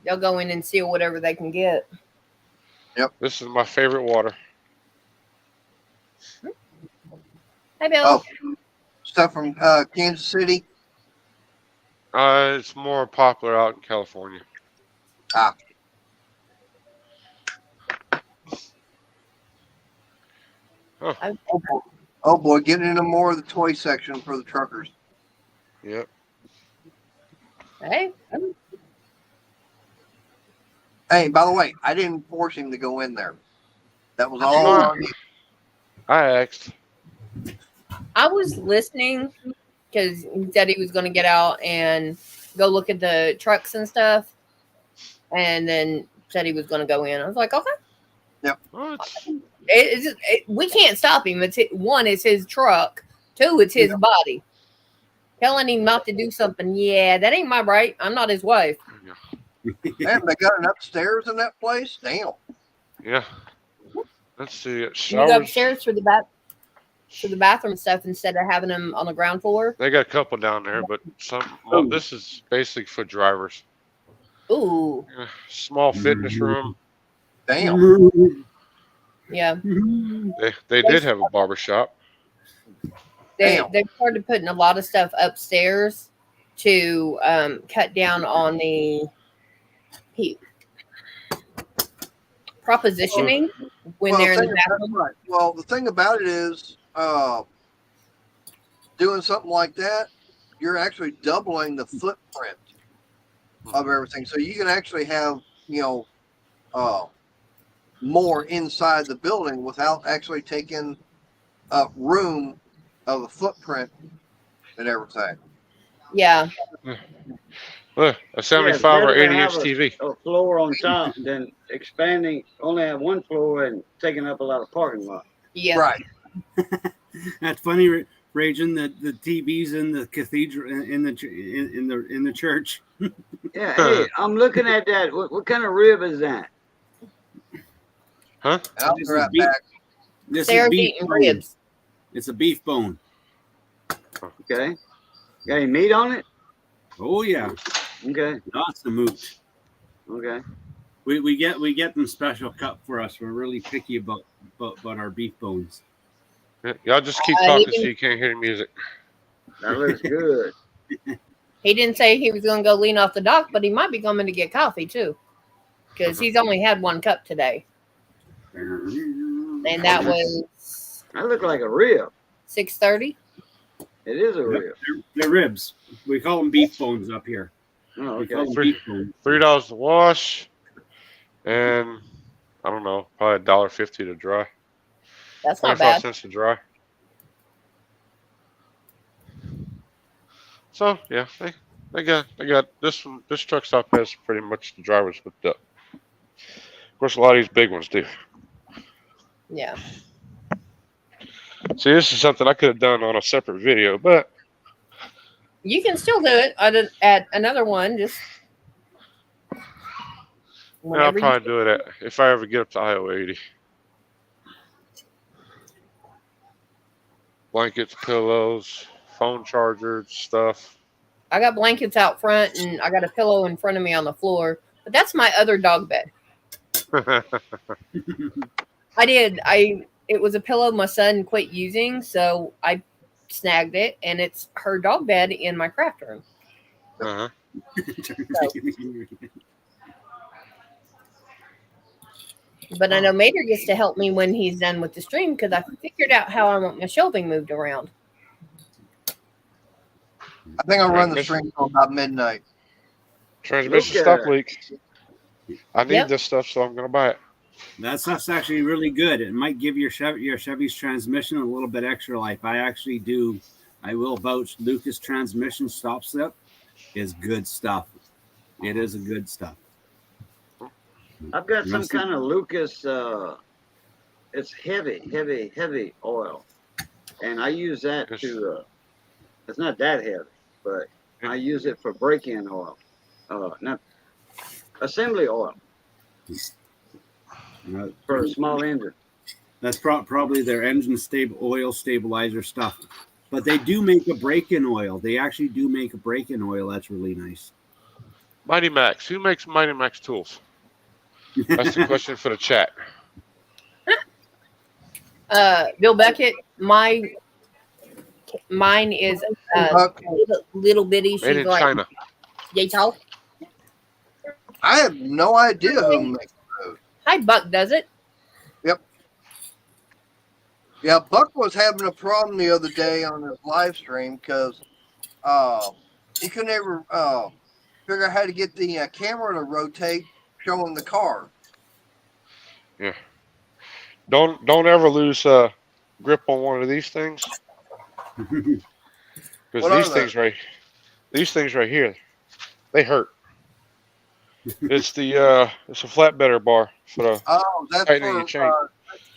they'll go in and steal whatever they can get. This is my favorite water. Hey, Bill. Oh, stuff from Kansas City. It's more popular out in California. Oh boy, getting into more of the toy section for the truckers. Yep. Hey. Hey, by the way, I didn't force him to go in there. That was all Sure. on you. I asked. I was listening because he said he was going to get out and go look at the trucks and stuff, and then said he was going to go in. I was like, okay. Well, We can't stop him. One, it's his truck. Two, it's his body. Telling him not to do something, yeah, that ain't my right. I'm not his wife. Man, they got an upstairs in that place? Damn. yeah. Let's see. You go Showers. upstairs for the bathroom stuff instead of having them on the ground floor. They got a couple down there, but this is basically for drivers. Ooh, Small fitness room. Damn. yeah. They did have a barber shop. They started putting a lot of stuff upstairs to cut down on the propositioning when they're in the bathroom. Right. Well, the thing about it is, doing something like that, you're actually doubling the footprint of everything. So you can actually have, more inside the building without actually taking up room of the footprint and everything. Yeah. Look, a 75 or 80-inch TV. A floor on top, then expanding, only have one floor and taking up a lot of parking lot. Yeah. Right. That's funny, Raging, that the TVs in the cathedral in the church. Yeah, hey, I'm looking at that. What kind of rib is that? Huh? I'll be This is right beef. back. This Sarah's is beef eating bone. ribs. It's a beef bone. Okay. Got any meat on it? Oh yeah, Okay. lots of meat. Okay. We get them special cut for us. We're really picky about our beef bones. Yeah, y'all just keep talking so you can't hear the music. That looks good. He didn't say he was going to go lean off the dock, but he might be coming to get coffee too, because he's only had one cup today, and that was That looked like a rib. 6:30. It is a rib. They're ribs. We call them beef bones up here. Oh, We okay. call them beef bones. $3 to wash, and I don't know, probably $1.50 to dry. That's not 25 bad. cents to dry. So yeah, they got this one. This truck stop has pretty much the drivers hooked up. Of course, a lot of these big ones do. Yeah. See, this is something I could have done on a separate video, but You can still do it at another one, just yeah, I'll whenever you. probably do it if I ever get up to Iowa 80. Blankets, pillows, phone chargers, stuff. I got blankets out front, and I got a pillow in front of me on the floor. But that's my other dog bed. It was a pillow my son quit using, so I snagged it, and it's her dog bed in my craft room. Uh-huh. But I know Mater gets to help me when he's done with the stream because I figured out how I want my shelving moved around. I think I'll run the stream till about midnight. Transmission Look, stock leak. I need Yep. this stuff, so I'm gonna buy it. That stuff's actually really good. It might give your Chevy's transmission a little bit extra life. I will vouch. Lucas transmission stop slip is good stuff. It is a good stuff. I've got You some wanna see- kind of Lucas. It's heavy oil, and I use that to. It's not that heavy, but I use it for break-in oil, not assembly oil for a small engine. That's probably their engine oil stabilizer stuff. But they do make a break-in oil. They actually do make a break-in oil. That's really nice. Mighty Max. Who makes Mighty Max tools? That's the question for the chat. Bill Beckett, mine is little bitty. Made She's in like China. yay tall. I have no idea who makes those. Hi, Buck does it. Yeah, Buck was having a problem the other day on his live stream because he couldn't ever figure out how to get the camera to rotate showing the car. Yeah. Don't ever lose grip on one of these things, because What are these things right here, they hurt. It's it's a flatbedder bar for the Oh, that's tightening your for chain.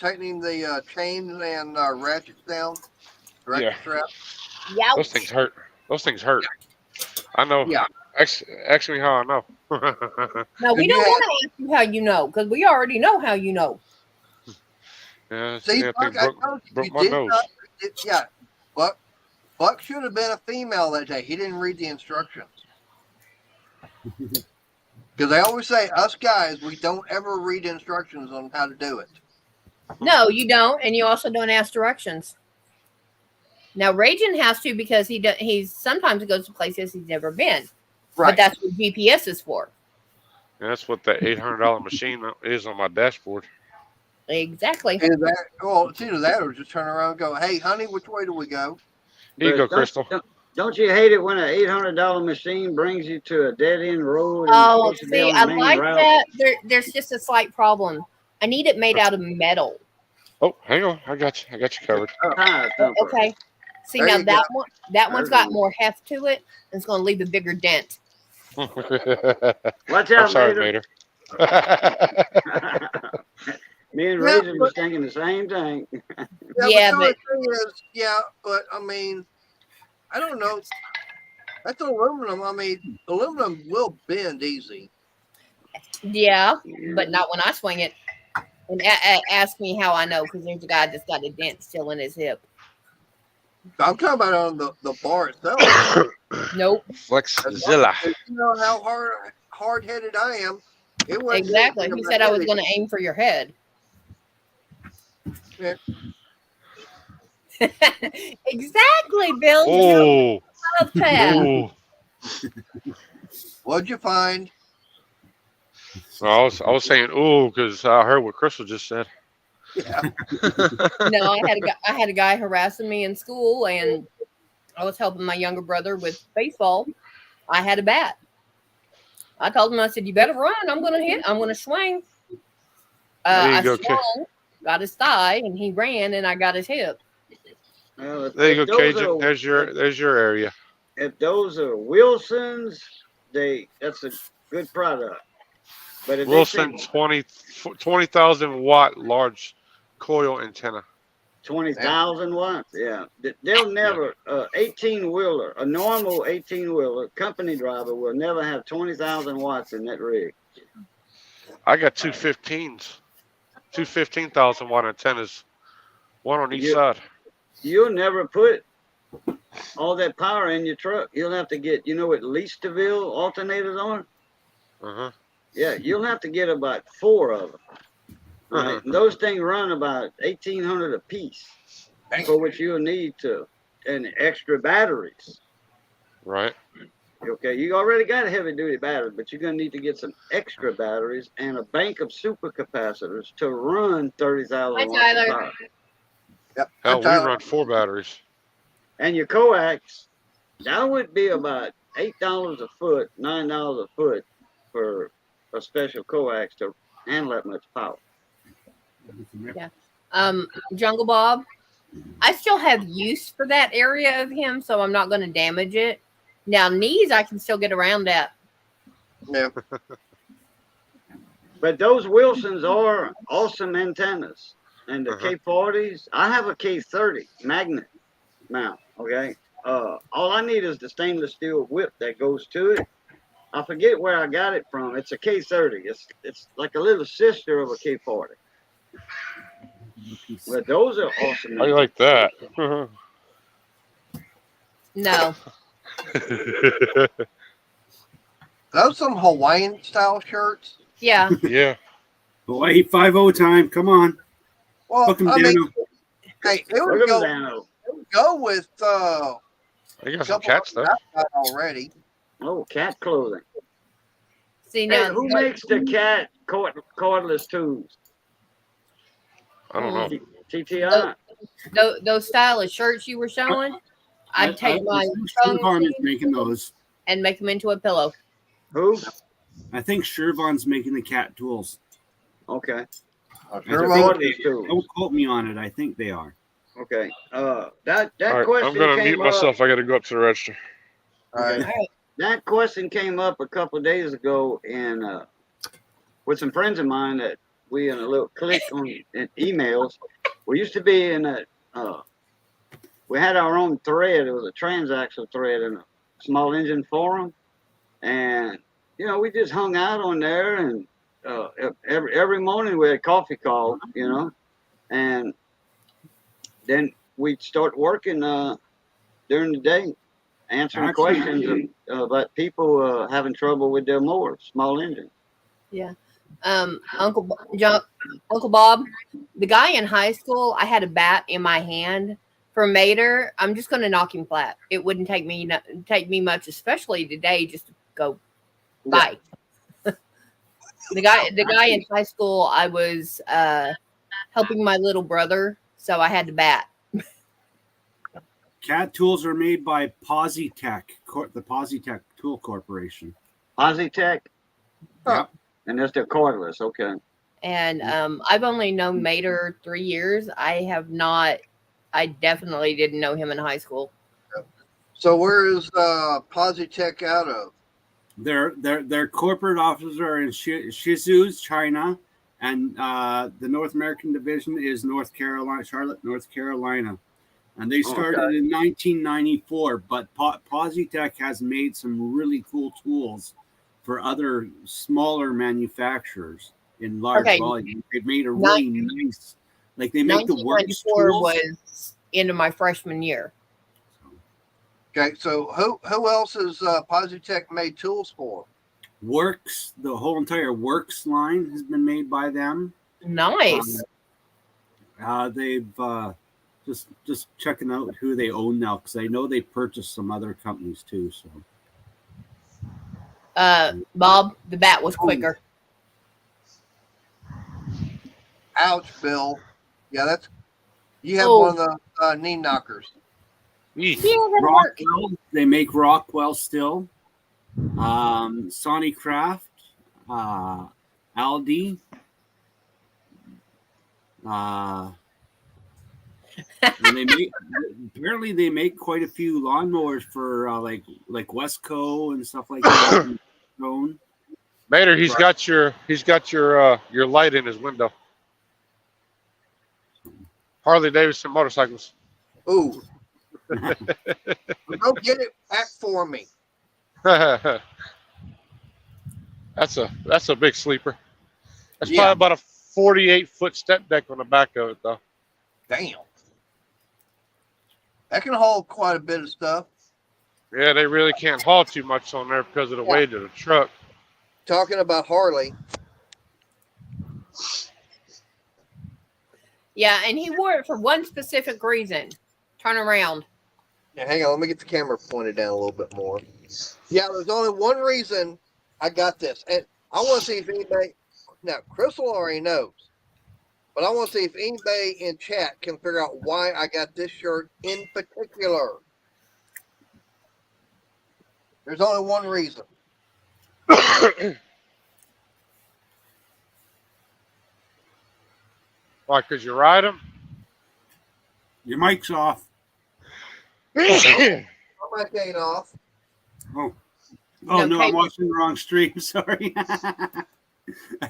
tightening the chains and ratchets down. Ratchet Yeah. strap. Yeah. Those things hurt. Those things hurt. I know. Yeah. Ask me how I know. No, we If don't you want to ask you how you know because we already know how you know. Yeah, See, yeah, Buck, they I told you, broke you my did nose. not. Yeah, Buck should have been a female that day. He didn't read the instructions. Because they always say, us guys, we don't ever read instructions on how to do it. No, you don't, and you also don't ask directions. Now, Ragin has to because he sometimes goes to places he's never been. Right. But that's what GPS is for. And that's what that $800 machine is on my dashboard. Exactly. Is that, well, it's either that or just turn around and go, hey, honey, which way do we go? Here you go, But Crystal. Don't you hate it when an $800 machine brings you to a dead end road? And Oh, you're supposed to be see, on I the main like route? that. There's just a slight problem. I need it made out of metal. Oh, hang on. I got you covered. Tire thumper. Okay. See, There now you that one's got There's more heft to it, and it's going to leave a bigger dent. Watch I'm out, sorry, Mater. Mater. Me and Yeah, Raisin was but- thinking the same thing. Yeah, the but- only thing is, but I mean, I don't know. That's aluminum. I mean, aluminum will bend easy. Yeah, but not when I swing it. And ask me how I know, because there's a guy that's got a dent still in his hip. I'm talking about on the bar itself. Nope. Flexzilla. You know how hard-headed I am. It wasn't Exactly. He said I was going to aim for your head. Yeah. Exactly, Bill. Oh, Love that. oh. What'd you find? I was saying ooh because I heard what Crystal just said. Yeah. No, I had a guy harassing me in school, and I was helping my younger brother with baseball. I had a bat. I told him, I said, "You better run. I'm going to hit. I'm going to swing." There you I go, swung, got his thigh, and he ran, and I got his hip. Well, There you go, those Cajun. are- There's your area. if those are Wilsons, that's a good product. But if they say Wilson 20,000 watt large coil antenna. 20,000 watts, yeah, they'll never 18 wheeler, a normal 18 wheeler company driver will never have 20,000 watts in that rig. I got two 15s, two 15,000 watt antennas, one on each You side. you'll never put all that power in your truck. You'll have to get, what Leasterville alternators are? Uh-huh. Yeah, you'll have to get about 4 of them. Right? And those things run about 1,800 a piece, for which you'll need and extra batteries. Right. Okay, you already got a heavy duty battery, but you're gonna need to get some extra batteries and a bank of supercapacitors to run 30,000 Hi, watts of Tyler. power. Yep. Hell, we Tyler. run 4 batteries. And your coax, that would be about $8 a foot, $9 a foot for a special coax to handle that much power. Jungle Bob, I still have use for that area of him, so I'm not going to damage it. Now, knees, I can still get around at. Yeah. But those Wilsons are awesome antennas. And the Uh-huh. K40s, I have a K30 magnet mount, okay? All I need is the stainless steel whip that goes to it. I forget where I got it from. It's a K30. It's like a little sister of a K40. But those are awesome. How you like that? No. Those some Hawaiian style shirts. Yeah. Yeah. Boy, 5-0 time. Come on. Well, Hook 'em, I mean, Daniel. hey, it Look would at go, them, Dano. go with I got some couple cat of stuff. I've got already. Oh, cat clothing. See, Hey, now, who makes the cat cordless tools? I don't know. TTI. those style of shirts you were showing, I'd take my sewing Shervon is machine making those. and make them into a pillow. Who? I think Shervon's making the cat tools. Okay. I'm I sure think most- Cordless tools. Don't quote me on it. I think they are. Okay. That All right, question I'm gonna came mute up. myself. I got to go up to the register. all right. That question came up a couple of days ago with some friends of mine that we in a little click on in emails. We used to be in we had our own thread. It was a transaxle thread in a small engine forum, and we just hung out on there, and every morning we had coffee call, and then we'd start working during the day, answering questions about people having trouble with their mowers, small engines. Yeah. Uncle Bob, the guy in high school, I had a bat in my hand for Mater. I'm just going to knock him flat. It wouldn't take me much, especially today, just to go bye. The guy in high school, I was helping my little brother, so I had to bat. Cat tools are made by Positech, the Positech Tool Corporation. Positech, Yep. and that's their cordless. Okay. And I've only known Mater 3 years. I definitely didn't know him in high school. So where is Positech out of? Their corporate offices are in Shizhou, China, and the North American division is Charlotte, North Carolina. And they started in 1994, but Positech has made some really cool tools for other smaller manufacturers in large volume. They've made a really nice, like they make the works 1994 tools. was into my freshman year. Okay, so who else has Positech made tools for? Works, the whole entire Works line has been made by them. Nice. They've just checking out who they own now, because I know they purchased some other companies too. So, Bob, the bat was quicker. Ouch, Bill. Yeah, you have one of the knee knockers. Eek. Yeah, that'll work. Rockwell, they make Rockwell still. Sony Craft, Aldi. And they make apparently they make quite a few lawnmowers for like Westco and stuff like that. Mater, he's got your light in his window. Harley Davidson motorcycles. Ooh. Go get it back for me. That's a big sleeper. That's Yeah. probably about a 48-foot step deck on the back of it, though. Damn. That can hold quite a bit of stuff. Yeah, they really can't haul too much on there because of the weight of the truck. Talking about Harley. Yeah, and he wore it for one specific reason. Turn around. Yeah, hang on, let me get the camera pointed down a little bit more. Yeah, there's only one reason I got this. And I want to see if anybody, now Crystal already knows, but I want to see if anybody in chat can figure out why I got this shirt in particular. There's only one reason. Why, because you ride them? Your mic's off. My mic ain't off. Oh No, no, I'm Kate- watching the wrong stream. Sorry.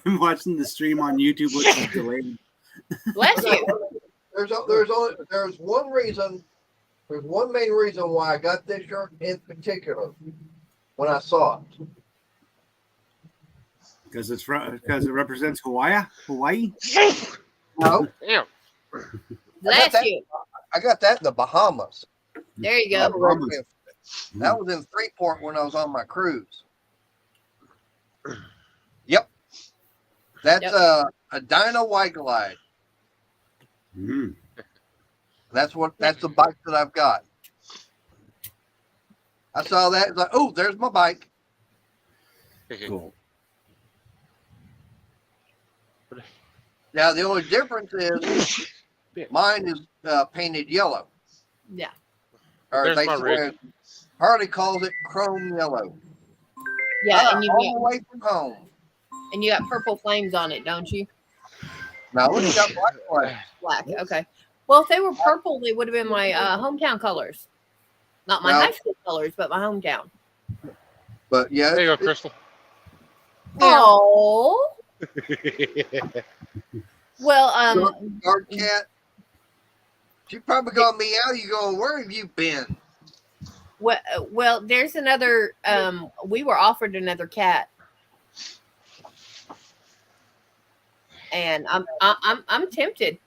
I'm watching the stream on YouTube, which is delayed. Bless you. There's one reason. There's one main reason why I got this shirt in particular when I saw it. Because it represents Hawaii. No, Damn. Bless that. you. I got that in the Bahamas. There you That go. was in Freeport when I was on my cruise. Yep. That's Yep. a Dyno White Glide. Mm. That's the bike that I've got. I saw that. It's like, oh, there's my bike. Cool. Now the only difference is mine is painted yellow. Yeah. Or There's they my rig. Harley calls it chrome yellow. Yeah, and you all the got, way from home. and you got purple flames on it, don't you? Now it's got black flags. Black. Okay. Well, if they were purple, they would have been my hometown colors. Not my Well- high school colors, but my hometown. But yeah, There you go, Crystal. Oh. Well, our cat. She probably gonna meow. You going? Where have you been? well, there's another. We were offered another cat, and I'm tempted.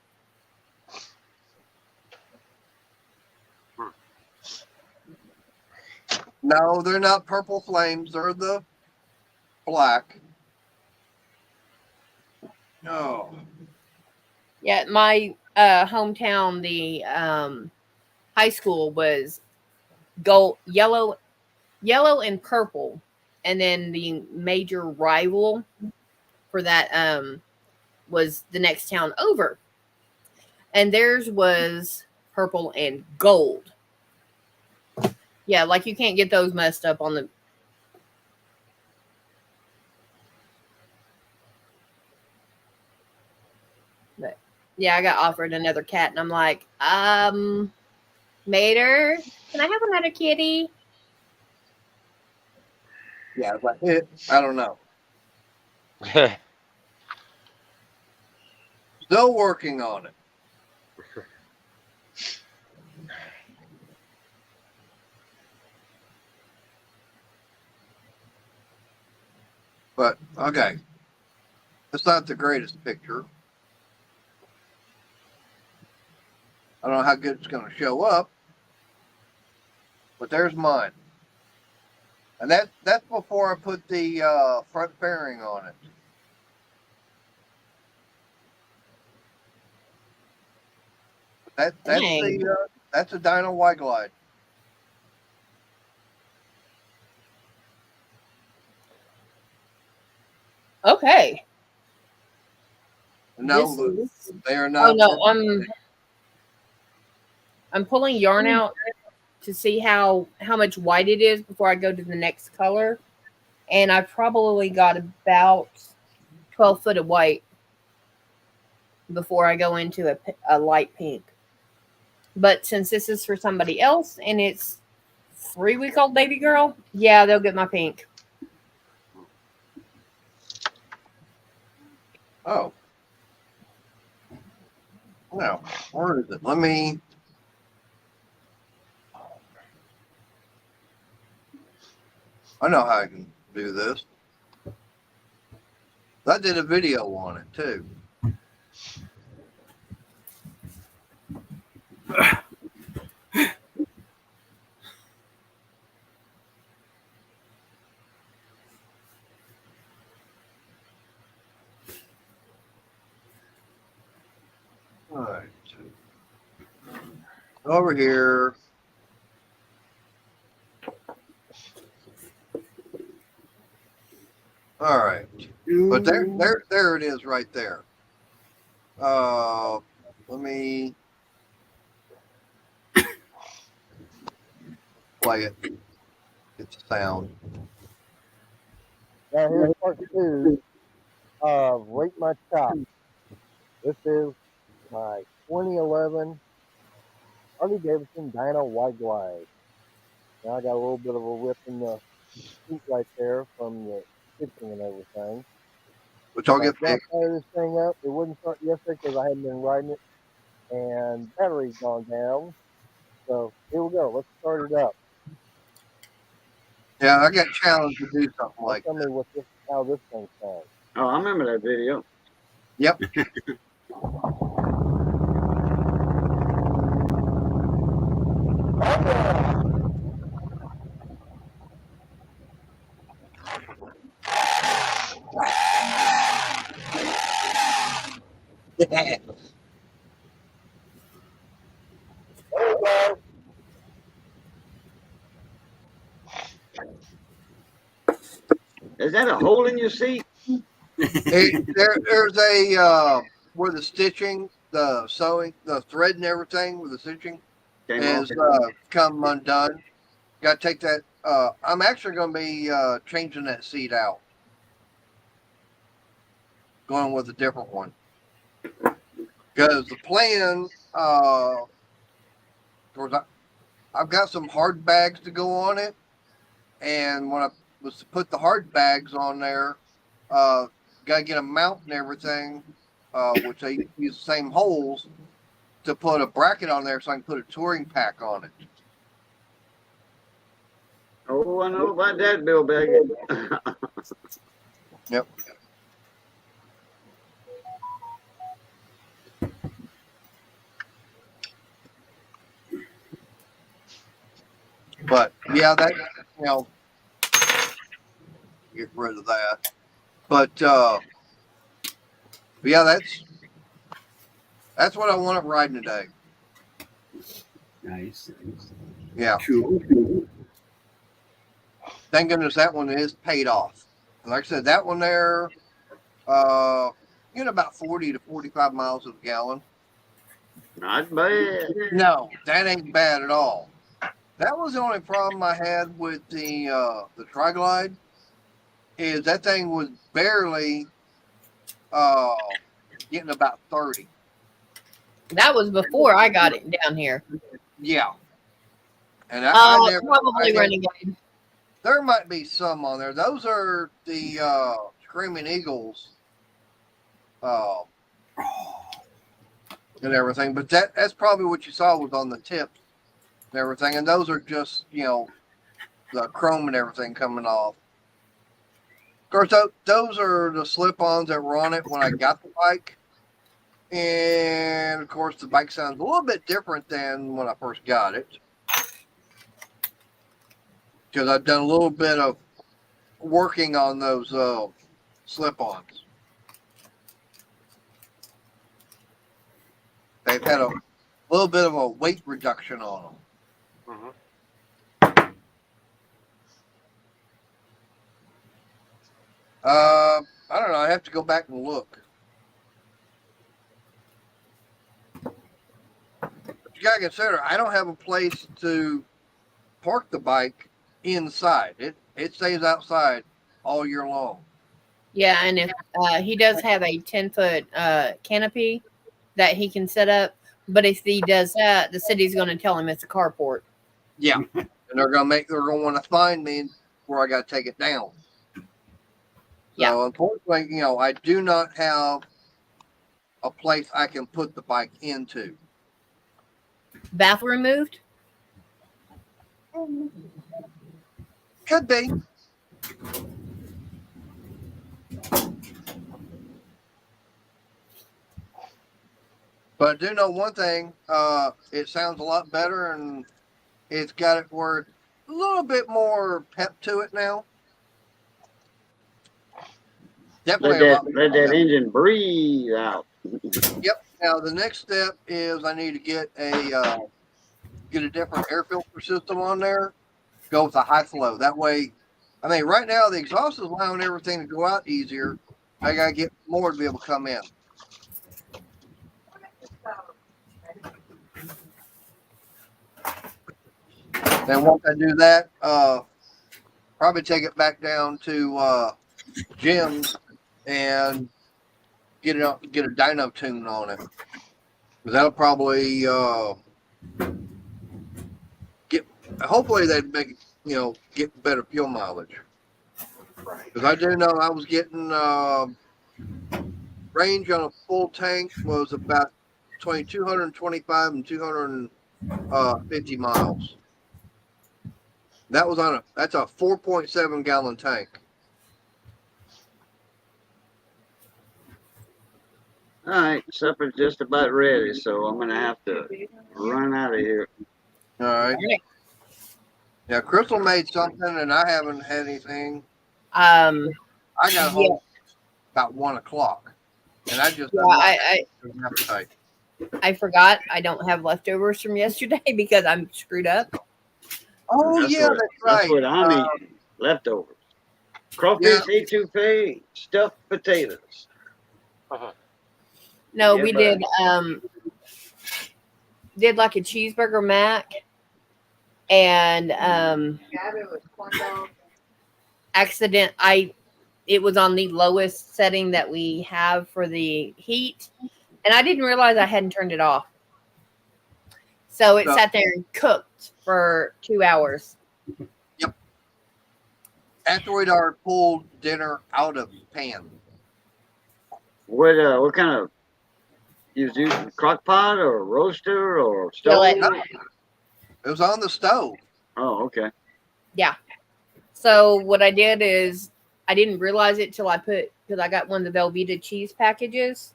No, they're not purple flames. They're the black. No. Yeah, my hometown, the high school was gold, yellow, and purple, and then the major rival for that was the next town over, and theirs was purple and gold. Yeah, like you can't get those messed up on the. But yeah, I got offered another cat, and I'm like, Mater, can I have another kitty? Yeah, but I don't know. Still working on it. But okay, it's not the greatest picture. I don't know how good it's going to show up, but there's mine, and that's before I put the front fairing on it. That's Dang. that's a Dyno White Glide. Okay. No, This they are not. Oh no, I'm pulling yarn out to see how much white it is before I go to the next color, and I probably got about 12 foot of white before I go into a light pink. But since this is for somebody else and it's 3-week-old baby girl, yeah, they'll get my pink. Oh. No. Where is it? Let me. I know how I can do this. I did a video on it too. All right. Over here. All right. But there it is right there. Let me play it. Get the sound. Now here's part 2 of Rate My Chop. This is my 2011 Harley Davidson Dyno White Glide. Now I got a little bit of a rip in the seat right there from the stitching and everything. Which I'll I get got fixed. fired this thing up. It wouldn't start yesterday because I hadn't been riding it, and battery's gone down. So here we go. Let's start it up. Yeah, I got challenged to do something like Tell me that. what this, how this thing sounds. Oh, I remember that video. Yep. Is that a hole in your seat? There's a where the stitching, the sewing, the thread and everything with the stitching Came is off. come undone. Got to take that. I'm actually going to be changing that seat out, going with a different one. Because the plan, of course, I've got some hard bags to go on it, and when I was to put the hard bags on there, got to get a mount and everything, which they use the same holes to put a bracket on there so I can put a touring pack on it. Oh, I know about that, Bill Baggett. Yep. But yeah, that get rid of that. But yeah, that's what I want riding today. Nice. Yeah. Cool. Thank goodness that one is paid off. Like I said, that one there, about 40 to 45 miles a gallon. Not bad. No, that ain't bad at all. That was the only problem I had with the Tri-Glide, is that thing was barely getting about 30. That was before I got it down here. Yeah. And I never Probably Renegade. There might be some on there. Those are the Screaming Eagles and everything. But that's probably what you saw was on the tips and everything. And those are just, the chrome and everything coming off. Of course, those are the slip-ons that were on it when I got the bike. And, of course, the bike sounds a little bit different than when I first got it. Because I've done a little bit of working on those slip-ons. They've had a little bit of a weight reduction on them. Uh-huh. I don't know. I have to go back and look. But you gotta consider, I don't have a place to park the bike inside. It stays outside all year long. Yeah, and if he does have a 10-foot canopy that he can set up, But if he does that, the city's going to tell him it's a carport. Yeah, and they're gonna want to find me where I got to take it down. Yeah. So unfortunately, I do not have a place I can put the bike into. Bathroom moved? Could be. But I do know one thing. It sounds a lot better, and it's got it where it's a little bit more pep to it now. Definitely a lot more Let that pep. engine breathe out. Yep. Now the next step is I need to get a different air filter system on there. Go with a high flow. That way, I mean, right now the exhaust is allowing everything to go out easier. I gotta get more to be able to come in. And once I do that, probably take it back down to Jim's and get a dyno tune on it. Because that'll probably hopefully they'd make it, get better fuel mileage. Because I do know I was getting range on a full tank was about between 225 and 250 miles. That was that's a 4.7 gallon tank. All right, supper's just about ready, so I'm gonna have to run out of here. All right. Yeah, Crystal made something, and I haven't had anything. I got home about 1 o'clock, and I just I forgot I don't have leftovers from yesterday because I'm screwed up. Oh That's yeah, what, that's right. That's what I'm eating. Leftovers. Crawfish etouffee, stuffed potatoes. No, Yeah, we buddy. did like a cheeseburger mac and it was on the lowest setting that we have for the heat, and I didn't realize I hadn't turned it off. So it sat there and cooked for 2 hours. Yep. After we'd already pulled dinner out of the pan. What kind of you using crock pot or roaster or stove? It was on the stove. Oh, okay. Yeah. So what I did is I didn't realize it till because I got one of the Velveeta cheese packages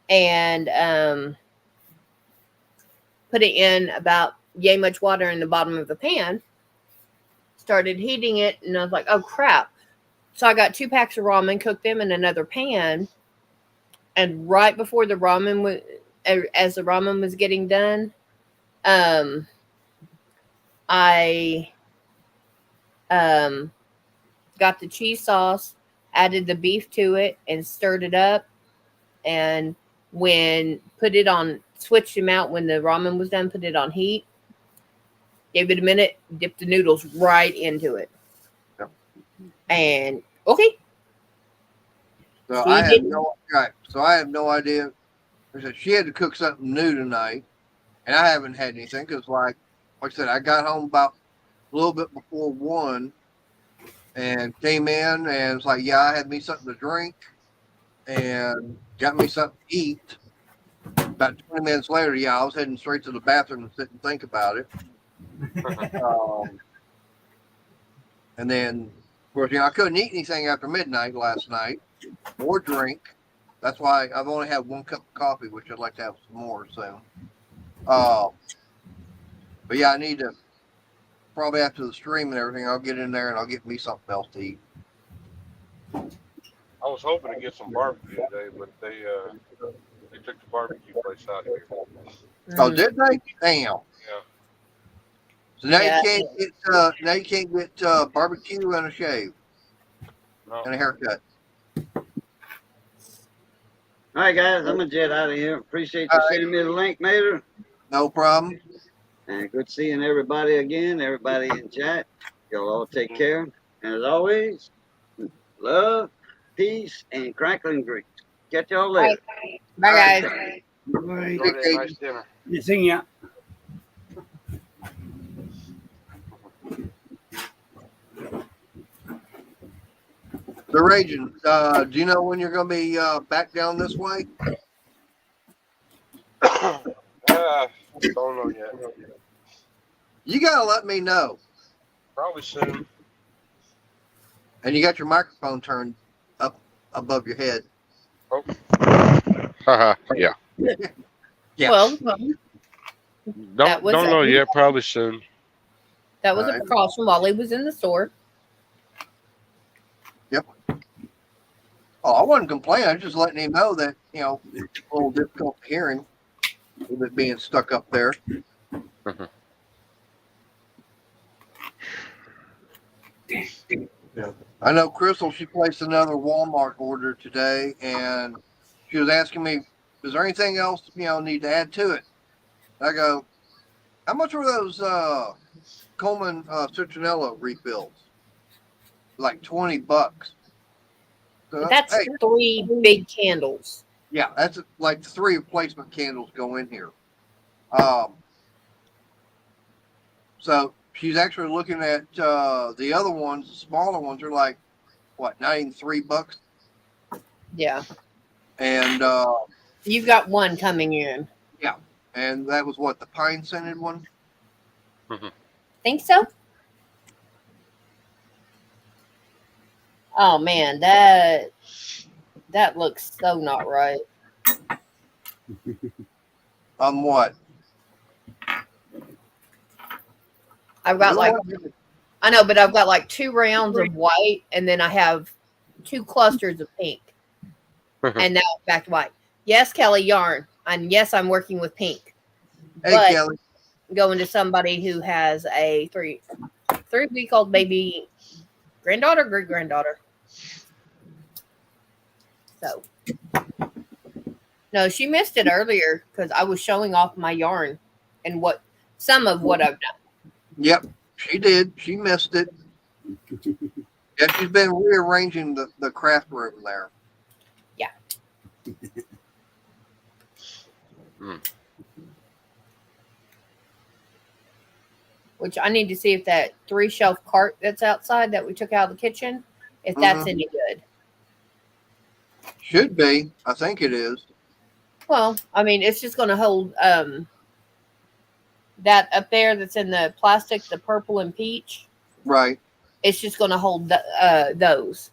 and put it in about yay much water in the bottom of the pan, started heating it, and I was like, oh crap. So I got 2 packs of ramen, cooked them in another pan, and right before the ramen as the ramen was getting done, I got the cheese sauce, added the beef to it, and stirred it up. And switched them out when the ramen was done, put it on heat, gave it a minute, dipped the noodles right into it. Yep. And okay. So I have no idea. She had to cook something new tonight, and I haven't had anything because, like I said, I got home about a little bit before 1 and came in and it's like, yeah, I had me something to drink and got me something to eat. About 20 minutes later, I was heading straight to the bathroom and sit and think about it. And then, of course, I couldn't eat anything after midnight last night or drink. That's why I've only had 1 cup of coffee, which I'd like to have some more soon. But yeah, I need to probably after the stream and everything, I'll get in there and I'll get me something else to eat. I was hoping to get some barbecue today, but they took the barbecue place out here. Oh, did they? Damn. Yeah. So now you can't get barbecue and a shave and a haircut. All right, guys, I'm gonna jet out of here. Appreciate you sending me the link, Mater. No problem. And good seeing everybody again, everybody in chat. Y'all all take care. And as always, love, peace, and crackling grease. Catch y'all later. Bye guys. Bye. Enjoy that nice dinner. You sing, yeah. The Raging, do you know when you're going to be back down this way? Don't know yet. You got to let me know. Probably soon. And you got your microphone turned up above your head. Oh. Yeah. Yeah. Well, Don't was know yet. Probably soon. that was a Right. precaution while he was in the store. Oh, I wasn't complaining. I was just letting him know that, you know, it's a little difficult to hear him with it being stuck up there. I know Crystal, she placed another Walmart order today, and she was asking me, is there anything else, you know, need to add to it? I go, how much were those Coleman citronella refills? Like $20. So, That's hey, 3 big candles. yeah, that's like 3 replacement candles go in here. So she's actually looking at the other ones, the smaller ones are like, what, not even $3? Yeah. And You've got one coming in. and that was what, the pine scented one? Think so? Oh man, that looks so not right. On what? I've got The like, other one- I know, but I've got like 2 rounds of white, and then I have 2 clusters of pink, and now it's back to white. Yes, Kelly, yarn, and yes, I'm working with pink. Hey, But Kelly. going to somebody who has a 3-week-old baby granddaughter, great granddaughter. So, no, she missed it earlier because I was showing off my yarn and some of what I've done. Yep, she did. She missed it. Yeah, she's been rearranging the craft room there. Yeah. Which I need to see if that 3-shelf cart that's outside that we took out of the kitchen, if that's any good. Should be. I think it is. Well, I mean, it's just going to hold that up there that's in the plastic, the purple and peach. Right. It's just going to hold those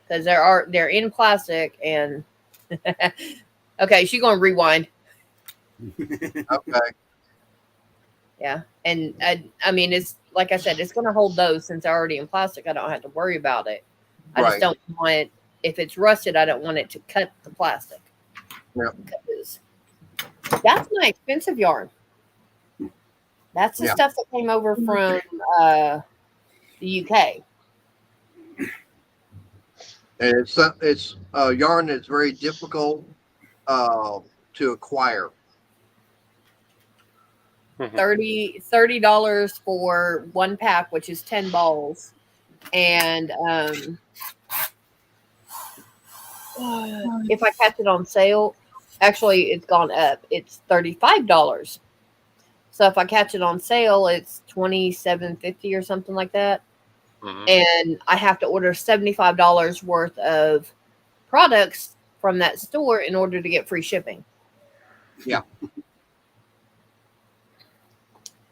because they're in plastic and okay, she's going to rewind. Okay. Yeah, and I mean, it's like I said, it's going to hold those since they're already in plastic. I don't have to worry about it. I just Right. don't want if it's rusted. I don't want it to cut the plastic. Yep. Because that's my expensive yarn. That's the Yeah. stuff that came over from the UK. And it's yarn that's very difficult to acquire. $30 for 1 pack, which is 10 balls, and if I catch it on sale, actually it's gone up. It's $35. So if I catch it on sale, it's $27.50 or something like that. And I have to order $75 worth of products from that store in order to get free shipping. Yeah.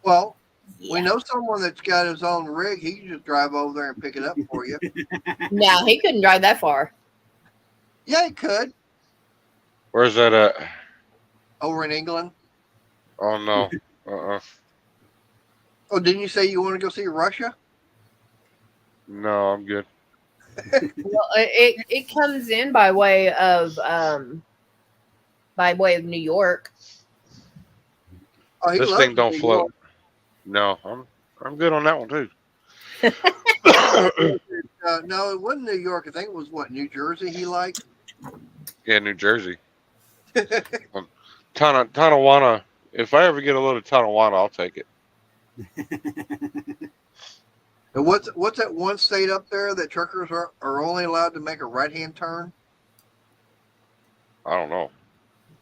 Well, we Yeah. know someone that's got his own rig. He can just drive over there and pick it up for you. Now he couldn't drive that far. Yeah, he could. Where's that at? Over in England. Oh no. Oh, didn't you say you want to go see Russia? No, I'm good. Well, it comes in by way of New York. Oh, he This loves thing don't New float. York. No, I'm good on that one too. No, it wasn't New York. I think it was what, New Jersey he liked? Yeah, New Jersey. Tonawanda. If I ever get a load of Tonawanda, I'll take it. And what's that one state up there that truckers are only allowed to make a right-hand turn? I don't know.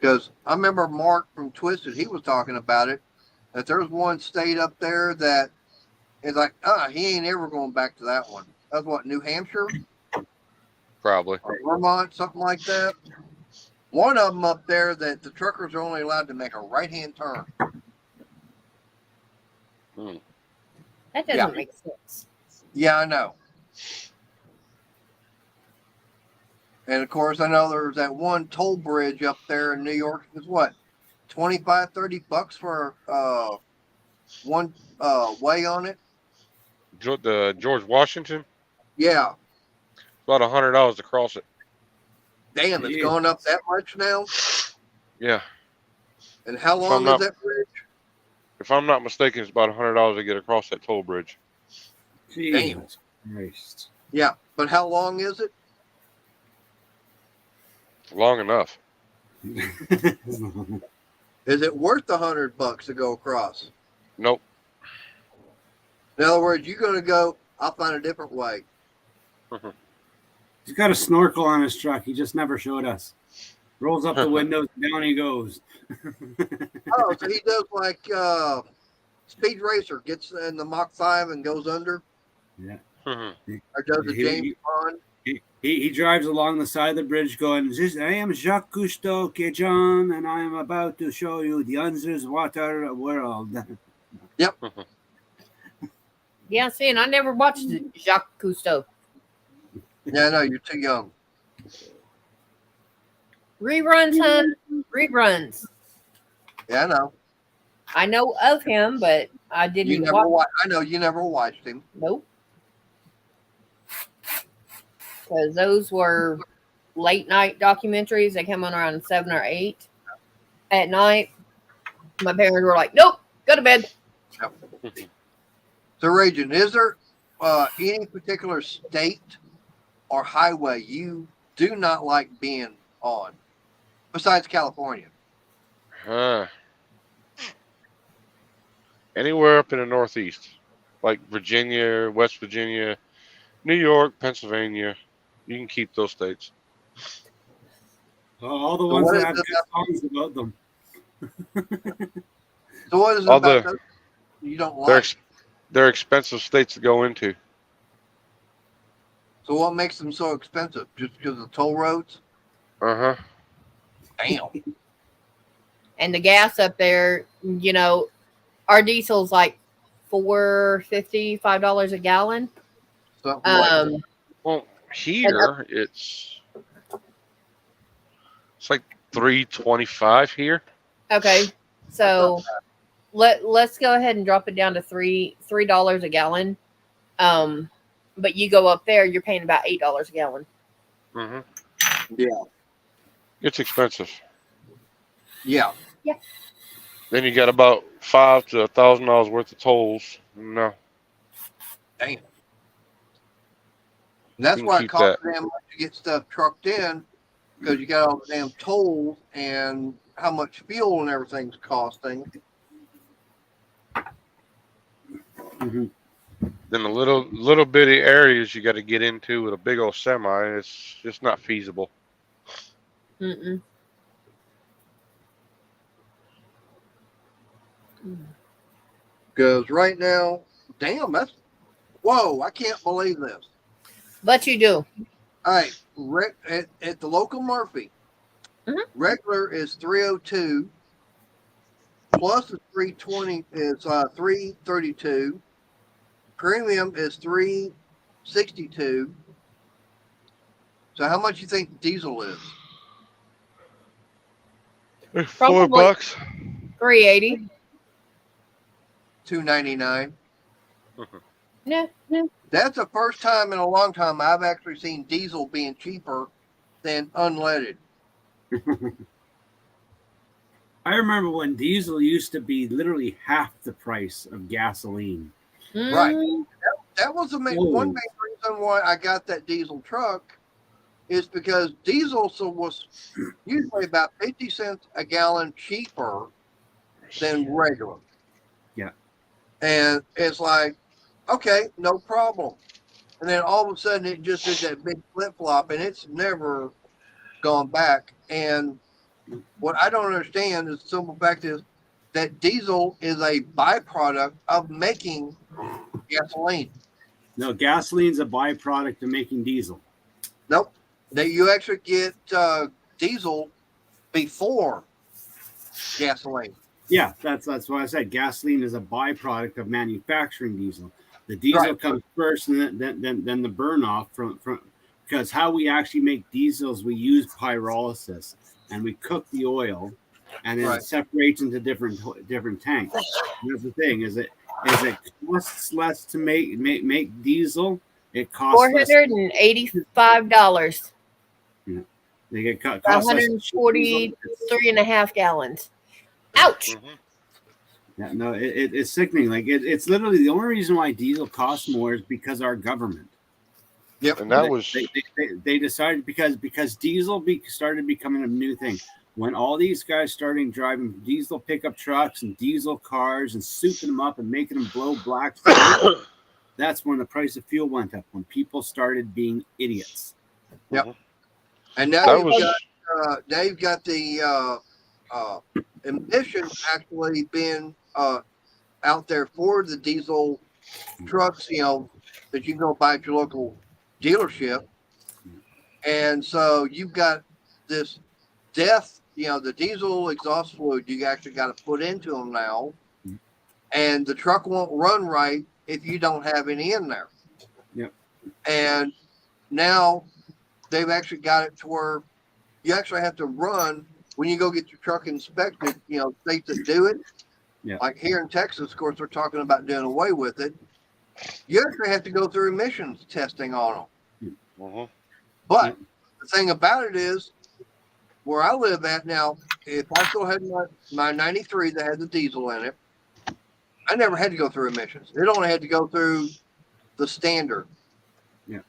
Because I remember Mark from Twisted, he was talking about it, that there's one state up there that is like, he ain't ever going back to that one. That's what, New Hampshire Probably. or Vermont, something like that. One of them up there that the truckers are only allowed to make a right-hand turn. That doesn't make sense. Yeah, I know. And of course, I know there's that one toll bridge up there in New York. It's what, $25-$30 for one way on it? The George Washington, Yeah. about $100 to cross it. Damn, it's going up that much now? Yeah. And how If long I'm is not- that bridge? If I'm not mistaken, it's about $100 to get across that toll bridge. Jesus Christ. Yeah, but how long is it? Long enough. Is it worth $100 to go across? Nope. In other words, you're going to go, I'll find a different way. He's got a snorkel on his truck. He just never showed us. Rolls up the windows, down he goes. Oh, so he does like Speed Racer, gets in the Mach 5 and goes under? Yeah. Or does the James Bond? He drives along the side of the bridge going, I am Jacques Cousteau, Kejan, and I am about to show you the underwater world. Yep. Yeah, see, and I never watched Jacques Cousteau. Yeah, no, you're too young. Reruns, hun. Reruns. Yeah, I know. I know of him, but I didn't You never I know you never watched him. Nope. Because those were late night documentaries. They came on around 7 or 8 at night. My parents were like, nope, go to bed. So, Raging, is there any particular state or highway you do not like being on besides California? Anywhere up in the Northeast, like Virginia, West Virginia, New York, Pennsylvania. You can keep those states. All the ones that have good songs about them. So what is it All about the- those you don't like? They're expensive states to go into. So what makes them so expensive? Just because of toll roads? Uh-huh. Damn. And the gas up there, you know, our diesel's like $4.50, $5 a gallon. Something like that. Well, here it's like $3.25 here. Okay, so let's go ahead and drop it down to $3 a gallon. But you go up there, you're paying about $8 a gallon. Mm-hmm. Yeah. It's expensive. Yeah. Yeah. Then you got about $500 to $1,000 worth of tolls. No. Damn. And that's You can why it keep costs that. damn much to get stuff trucked in, because you got all the damn tolls and how much fuel and everything's costing. Mm-hmm. Then the little bitty areas you got to get into with a big old semi, it's just not feasible. Mm-mm. Because right now, damn, whoa, I can't believe this. But you do. All right, at the local Murphy, regular is 302, plus is 320 is 332, premium is 362. So how much you think diesel is? Probably $4. $3.80. $2.99. Yeah. That's the first time in a long time I've actually seen diesel being cheaper than unleaded. I remember when diesel used to be literally half the price of gasoline. Right. That was one big reason why I got that diesel truck, is because diesel was usually about 50 cents a gallon cheaper than regular. Yeah. And it's like, okay, no problem. And then all of a sudden it just did that big flip flop, and it's never gone back. And What I don't understand is the simple fact is that diesel is a byproduct of making gasoline. No, gasoline's a byproduct of making diesel. Nope. That you actually get diesel before gasoline. Yeah, that's why I said gasoline is a byproduct of manufacturing diesel. The diesel Right. comes first, and then the burn off from because how we actually make diesel is we use pyrolysis and we cook the oil, and then Right. it separates into different tanks. And that's the thing is it costs less to make diesel. It costs less. $485. They get cost less. 143.5 gallons. Ouch. Mhm. Yeah, no, it's sickening. Like it's literally the only reason why diesel costs more is because our government. Yep. And that was They decided because diesel started becoming a new thing. When all these guys started driving diesel pickup trucks and diesel cars and souping them up and making them blow black smoke, that's when the price of fuel went up. When people started being idiots. Yep. And now that you've was got the emissions actually being out there for the diesel trucks, you know, that you can go buy at your local dealership. And so you've got this death, you know, the diesel exhaust fluid you actually got to put into them now. And the truck won't run right if you don't have any in there. Yep. And now they've actually got it to where you actually have to run when you go get your truck inspected, you know, states that do it. Yeah. Like here in Texas, of course, they're talking about doing away with it. You actually have to go through emissions testing on them. Mhm. But the thing about it is, where I live at now, if I still had my 93 that had the diesel in it, I never had to go through emissions. It only had to go through the standard. Yeah.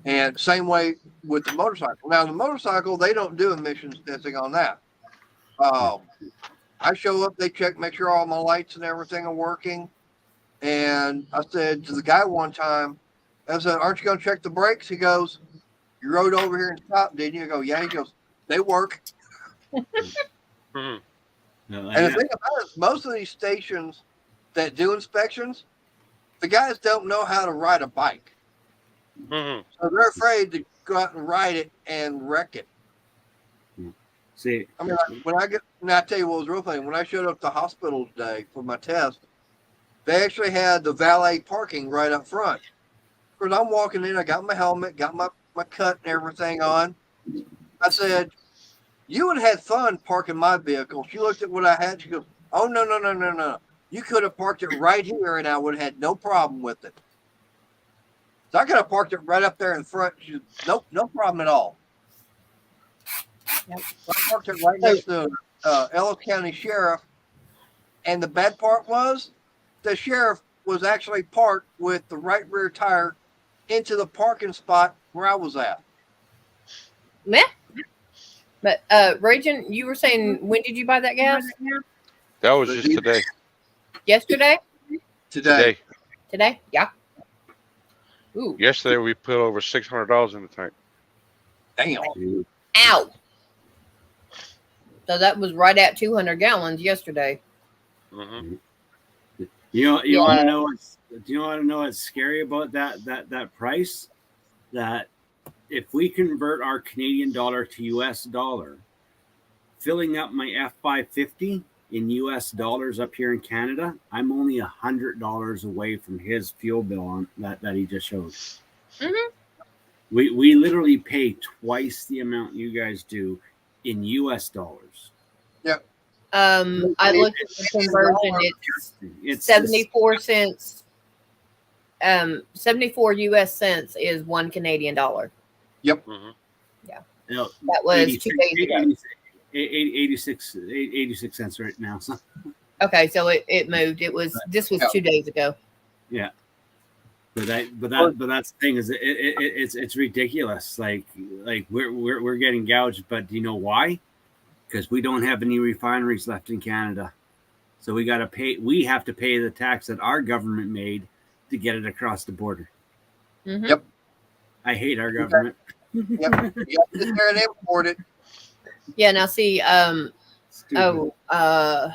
And same way with the motorcycle. Now, the motorcycle, they don't do emissions testing on that. I show up, they check, make sure all my lights and everything are working. And I said to the guy one time, I said, "Aren't you going to check the brakes?" He goes, "You rode over here and stopped, didn't you?" I go, "Yeah." He goes, "They work." Mhm. No, And the thing about it, most of these stations that do inspections, the guys don't know how to ride a bike. Mhm. So they're afraid to go out and ride it and wreck it. See, I mean, I tell you what was real funny. When I showed up at the hospital today for my test, they actually had the valet parking right up front. Of course, I'm walking in, I got my helmet, got my cut and everything on. I said, "You would have had fun parking my vehicle." She looked at what I had. She goes, "Oh, no. You could have parked it right here and I would have had no problem with it." So I could have parked it right up there in front. She goes, "Nope, no problem at all." Yep. So I parked it right next to Ellis County Sheriff. And the bad part was the sheriff was actually parked with the right rear tire into the parking spot where I was at. Meh. But Ragin, you were saying, when did you buy that gas? That was just today. Yesterday? Today. Today? Yeah. Ooh. Yesterday we put over $600 in the tank. Damn. Ow. So that was right at 200 gallons yesterday. Mhm. you want Yeah. to know what's scary about that price? That if we convert our Canadian dollar to US dollar, filling up my F550 in US dollars up here in Canada, I'm only $100 away from his fuel bill on that he just showed. Mhm. We literally pay twice the amount you guys do in US dollars. I looked at the conversion. It's 74 cents. 74 US cents is 1 Canadian dollar. Mhm. No, That was 2 days ago. 86 cents right now. So. Okay, so it moved. This was 2 days ago. Yeah. But that's the thing is it's ridiculous. Like we're getting gouged, but do you know why? Because we don't have any refineries left in Canada. So we have to pay the tax that our government made to get it across the border. Mm-hmm. Yep. I hate our government. Yep. You have to sit there and import it. Yeah. Now see. Stupid. Oh.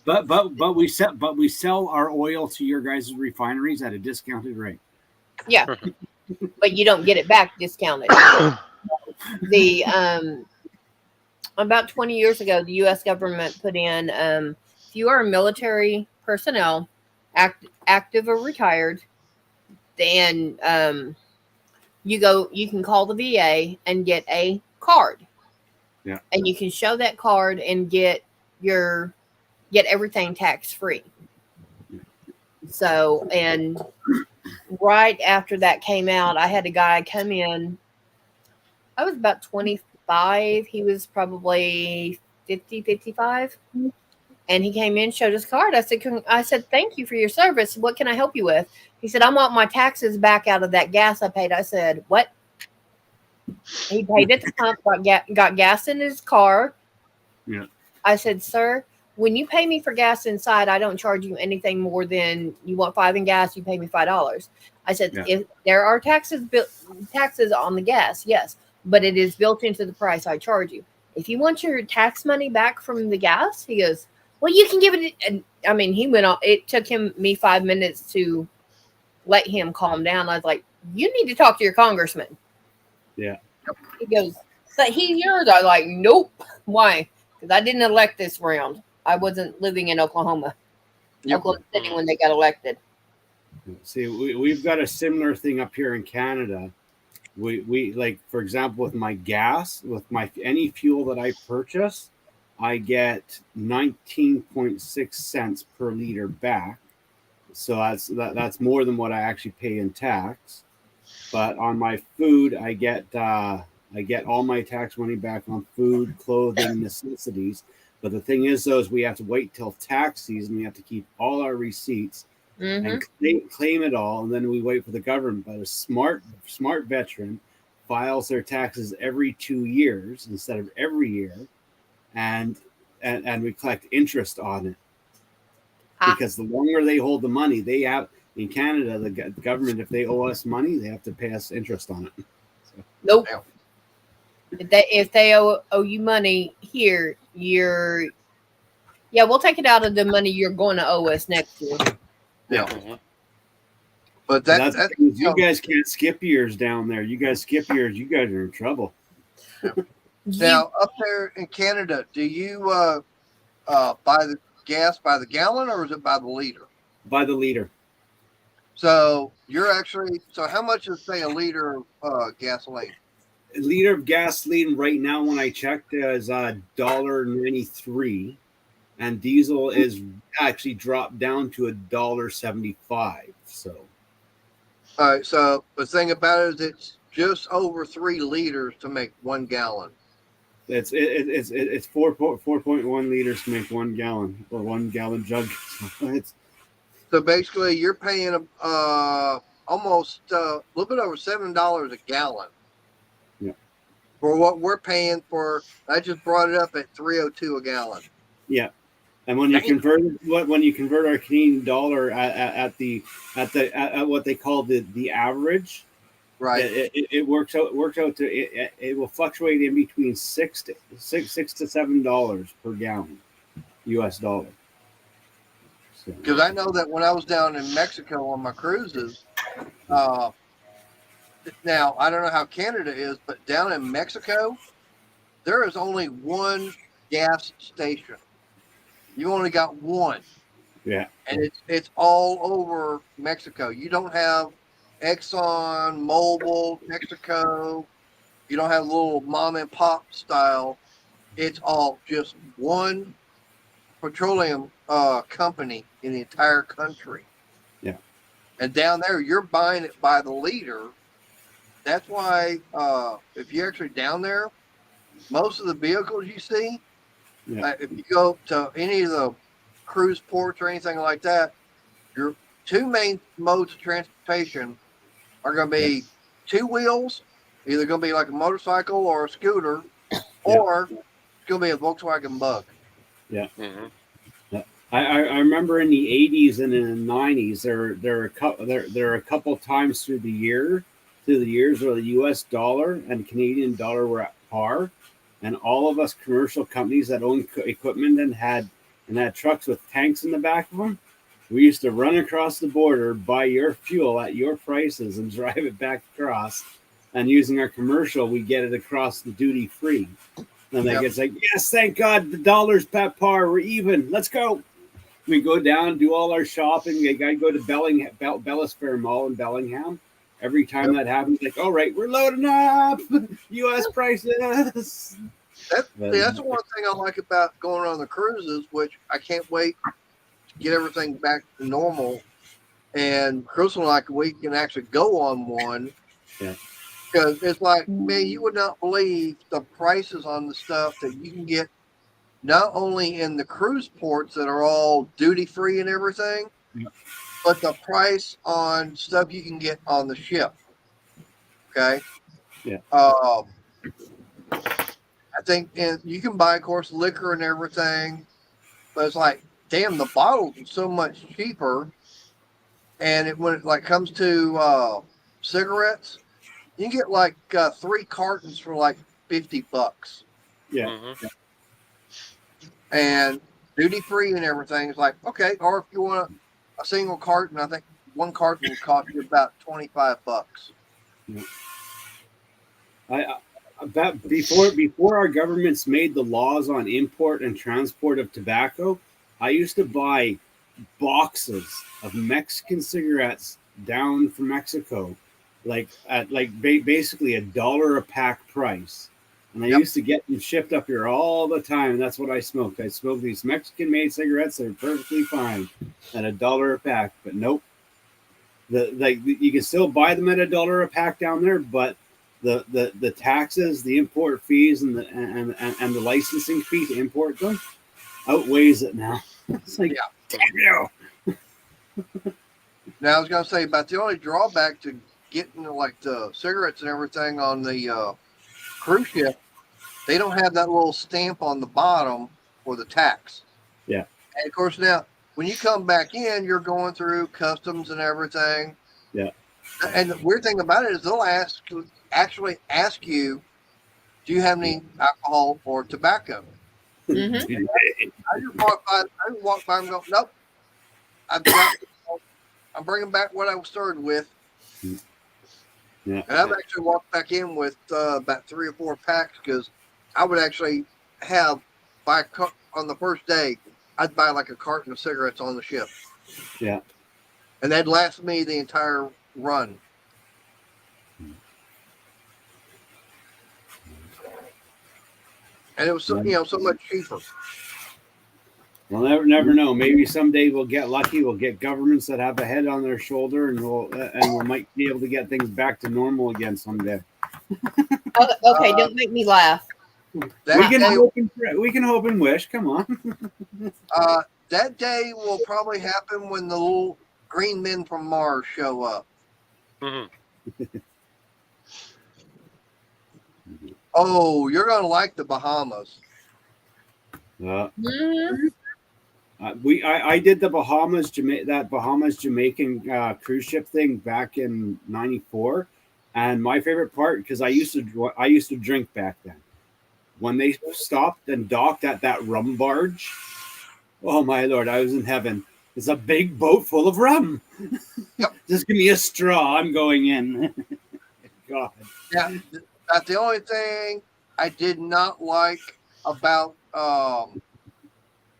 But we sell our oil to your guys' refineries at a discounted rate. Yeah. But you don't get it back discounted. The about 20 years ago, the U.S. government put in if you are a military personnel, active or retired, then you can call the VA and get a card. Yeah. And you can show that card and get everything tax free. So, and right after that came out, I had a guy come in. I was about 25. He was probably 50, 55. And he came in, showed his card. I said, thank you for your service. What can I help you with? He said, I want my taxes back out of that gas I paid. I said, what? He paid at the pump, got gas in his car. Yeah. I said, sir, when you pay me for gas inside, I don't charge you anything more than you want $5 in gas, you pay me $5. I said, if there are taxes on the gas, yes, but it is built into the price I charge you. If you want your tax money back from the gas, he goes, well, you can give it. And I mean, he went on. It took me 5 minutes to let him calm down. I was like, you need to talk to your congressman. Yeah. He goes, but he's yours. I was like, nope. Why? Because I didn't elect this round. I wasn't living in Oklahoma. Yep. Oklahoma City when they got elected. See, we've got a similar thing up here in Canada. We like, for example, with my gas, with my any fuel that I purchase, I get 19.6 cents per liter back. So that's more than what I actually pay in tax. But on my food, I get all my tax money back on food, clothing, necessities. But the thing is, though, is we have to wait till tax season. We have to keep all our receipts and claim it all, and then we wait for the government. But a smart veteran files their taxes every 2 years instead of every year, and we collect interest on it. Because the longer they hold the money, they have in Canada, the government, if they owe us money, they have to pay us interest on it. So. Nope. If they owe you money here, we'll take it out of the money you're going to owe us next year. Yeah. But that's you guys can't skip years down there. You guys skip years, you guys are in trouble. Now up there in Canada, do you buy the gas by the gallon or is it by the liter? By the liter. So so how much is say a liter of gasoline? A liter of gasoline right now, when I checked, is $1.93, and diesel is actually dropped down to $1.75. So, All right. So the thing about it is, it's just over 3 liters to make 1 gallon. It's 4.1 liters to make 1 gallon or 1 gallon jug. So basically, you're paying almost a little bit over $7 a gallon. For what we're paying for. I just brought it up at $3.02 a gallon. Yeah, and when you convert our Canadian dollar at what they call the average, right? It works out to it will fluctuate in between $6 to $7 per gallon, U.S. dollar. Because I know that when I was down in Mexico on my cruises, now I don't know how Canada is, but down in Mexico, there is only one gas station. You only got one. Yeah. And it's all over Mexico. You don't have Exxon, Mobil, Mexico. You don't have little mom and pop style. It's all just one petroleum company in the entire country. Yeah. And down there, you're buying it by the liter. That's why if you're actually down there, most of the vehicles you see, if you go to any of the cruise ports or anything like that, your 2 main modes of transportation are going to be 2 wheels, either going to be like a motorcycle or a scooter, or it's going to be a Volkswagen Bug. Yeah. I remember in the 80s and in the 90s, there are a couple times through the years where the U.S. dollar and Canadian dollar were at par, and all of us commercial companies that own equipment and had trucks with tanks in the back of them, we used to run across the border, buy your fuel at your prices, and drive it back across. And using our commercial, we get it across the duty free. And Yep. it's like, yes, thank God, the dollar's at par. We're even. Let's go. We go down, do all our shopping. I go to Bellis Fair Mall in Bellingham. Every time that happens, like, all right, we're loading up. U.S. prices. That's the one thing I like about going on the cruises, which I can't wait to get everything back to normal. And Crystal and I, we can actually go on one. Yeah. Because it's like, man, you would not believe the prices on the stuff that you can get not only in the cruise ports that are all duty free and everything, but the price on stuff you can get on the ship. Okay. Yeah. I think you can buy, of course, liquor and everything, but it's like, damn, the bottles are so much cheaper. And when it like comes to cigarettes, you can get like 3 cartons for like $50. Yeah. Mhm. And duty free and everything is like, okay. Or if you want a single carton, I think one carton will cost you about $25. Before our governments made the laws on import and transport of tobacco, I used to buy boxes of Mexican cigarettes down from Mexico, like at basically $1 a pack price. And I used to get them shipped up here all the time, and that's what I smoked. I smoked these Mexican-made cigarettes that are perfectly fine at $1 a pack. But nope, you can still buy them at $1 a pack down there, but the taxes, the import fees, and the licensing fee to import them outweighs it now. It's like, damn you. Now I was gonna say about the only drawback to getting like the cigarettes and everything on the cruise ship, they don't have that little stamp on the bottom for the tax. Yeah. And of course now when you come back in, you're going through customs and everything. Yeah. And the weird thing about it is they'll actually ask you, do you have any alcohol or tobacco? Mhm. I just walk by and go, nope. I'm bringing back what I started with. Yeah. And I've actually walked back in with about 3 or 4 packs because I would actually have on the first day, I'd buy like a carton of cigarettes on the ship. Yeah. And that'd last me the entire run. And it was so much cheaper. We'll never know. Maybe someday we'll get lucky. We'll get governments that have a head on their shoulder, and we might be able to get things back to normal again someday. Okay, don't make me laugh. We can hope and wish. Come on. That day will probably happen when the little green men from Mars show up. Mhm. Oh, you're gonna like the Bahamas. Mhm. I did the Bahamas Jamaican cruise ship thing back in '94, and my favorite part, because I used to drink back then, when they stopped and docked at that rum barge. Oh my Lord, I was in heaven. It's a big boat full of rum. Yep. Just give me a straw. I'm going in. God. Yeah, that's the only thing I did not like about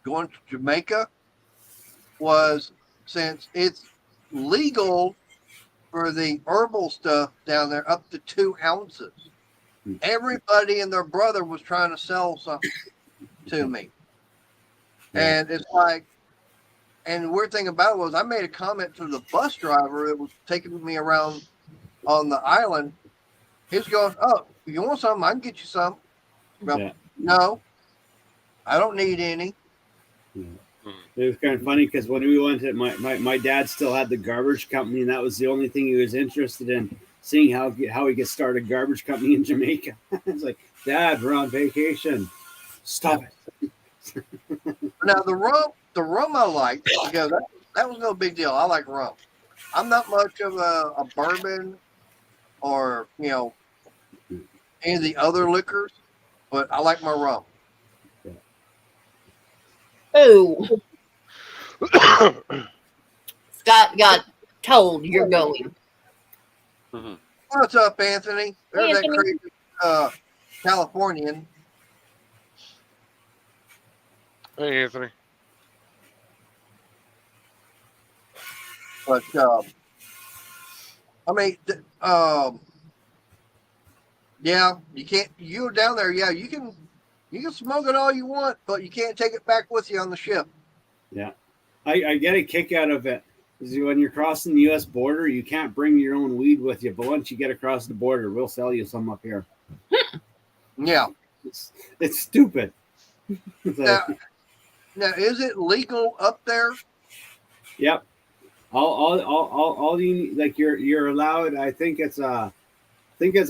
going to Jamaica was since it's legal for the herbal stuff down there up to 2 ounces. Everybody and their brother was trying to sell something to me. Yeah. And it's like, and the weird thing about it was I made a comment to the bus driver that was taking me around on the island. He was going, oh, if you want something, I can get you some. Well, Yeah. no, I don't need any. Yeah. It was kind of funny because when we went to my dad still had the garbage company, and that was the only thing he was interested in, seeing how he could start a garbage company in Jamaica. It's like, Dad, we're on vacation. Stop it. Now the rum I liked because that was no big deal. I like rum. I'm not much of a bourbon or any of the other liquors, but I like my rum. Oh, Scott got told you're going. What's up, Anthony? There's that Anthony. crazy Californian. Hey, Anthony. But I mean, yeah, you can't. You go down there, yeah, you can smoke it all you want, but you can't take it back with you on the ship. Yeah, I get a kick out of it. When you're crossing the U.S. border, you can't bring your own weed with you, but once you get across the border, we'll sell you some up here. Yeah, it's stupid. now, is it legal up there? Yep. All you like you're allowed. I think it's a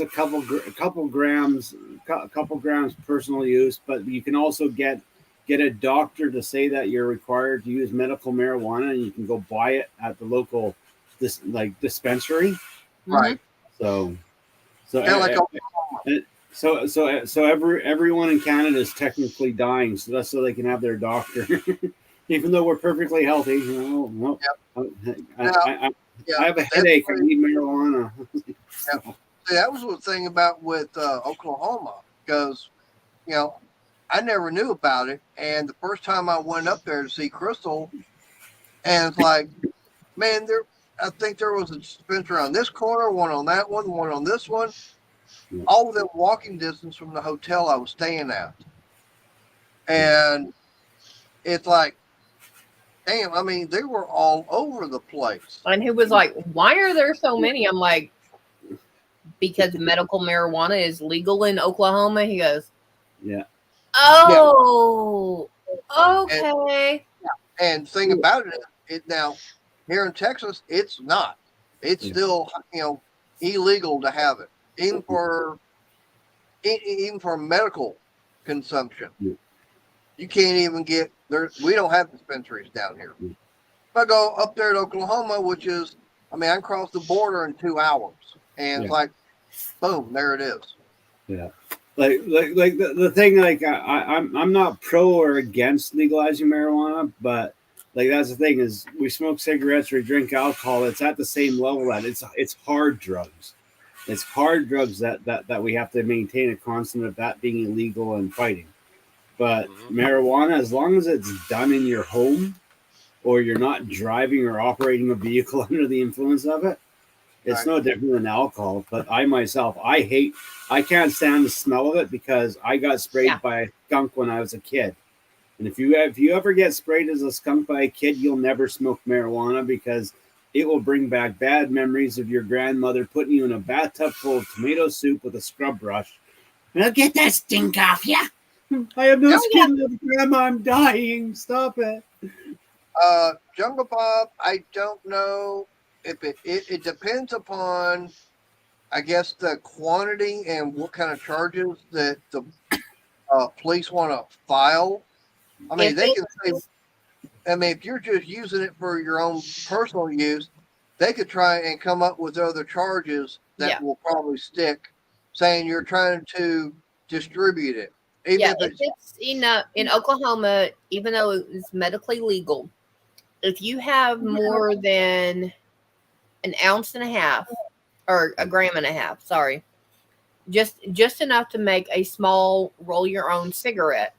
couple grams personal use, but you can also get a doctor to say that you're required to use medical marijuana, and you can go buy it at the local dispensary. Right. So everyone in Canada is technically dying, so that's so they can have their doctor, even though we're perfectly healthy. You know, I have a headache. I need marijuana. Yeah. See, that was the thing about with Oklahoma, because I never knew about it, and the first time I went up there to see Crystal, and it's like, man, I think there was a dispensary on this corner, one on that one on this one, all within walking distance from the hotel I was staying at. And it's like, damn, I mean, they were all over the place. And he was like, why are there so many? I'm like, because medical marijuana is legal in Oklahoma. He goes, yeah. Oh, okay. And thing about it now, here in Texas, it's not. It's still, illegal to have it, even for medical consumption. You can't even get there. We don't have dispensaries down here. If I go up there to Oklahoma, which is, I can cross the border in 2 hours, and it's like, boom, there it is. Yeah. Like the thing, I'm not pro or against legalizing marijuana, but that's the thing is we smoke cigarettes or drink alcohol. It's at the same level that it's hard drugs. It's hard drugs that we have to maintain a constant of that being illegal and fighting. But marijuana, as long as it's done in your home or you're not driving or operating a vehicle under the influence of it, it's no different than alcohol. But I myself, I can't stand the smell of it because I got sprayed by a skunk when I was a kid. And if you ever get sprayed as a skunk by a kid, you'll never smoke marijuana because it will bring back bad memories of your grandmother putting you in a bathtub full of tomato soup with a scrub brush. Now get that stink off ya. I have no skin left, Grandma. I'm dying. Stop it. Jungle Bob, I don't know if it depends upon, I guess, the quantity and what kind of charges that the police want to file. They can say, if you're just using it for your own personal use, they could try and come up with other charges that will probably stick, saying you're trying to distribute it. Even if it's in Oklahoma, even though it's medically legal, if you have more than an ounce and a half or a gram and a half, sorry, just enough to make a small roll your own cigarette,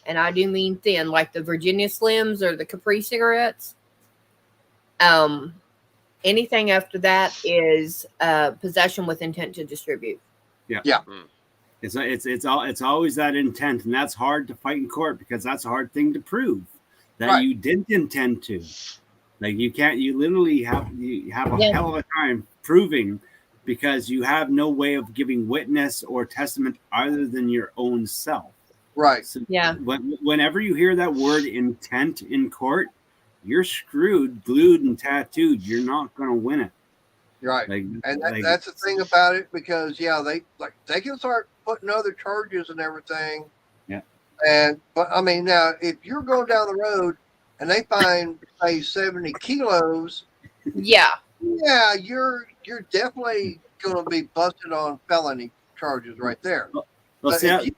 and I do mean thin, like the Virginia Slims or the Capri cigarettes. Anything after that is possession with intent to distribute. Yeah. It's always that intent, and that's hard to fight in court because that's a hard thing to prove that you didn't intend to. You literally have a hell of a time proving because you have no way of giving witness or testament other than your own self. Right. So whenever you hear that word intent in court, you're screwed, glued, and tattooed. You're not going to win it. Right. That's the thing about it because they can start putting other charges and everything. Yeah. But now if you're going down the road and they find say 70 kilos, you're definitely going to be busted on felony charges right there. Well, if you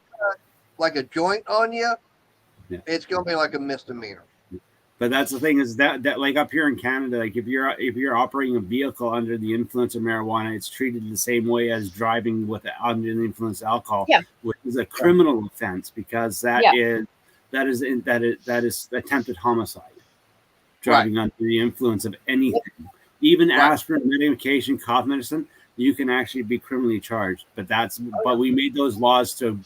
like a joint on you, Yeah. it's gonna be like a misdemeanor. But that's the thing is that like up here in Canada, like if you're operating a vehicle under the influence of marijuana, it's treated the same way as driving with under the influence of alcohol, Yeah. which is a criminal offense because that is attempted homicide, driving under the influence of anything, even aspirin, medication, cough medicine. You can actually be criminally charged, but we made those laws to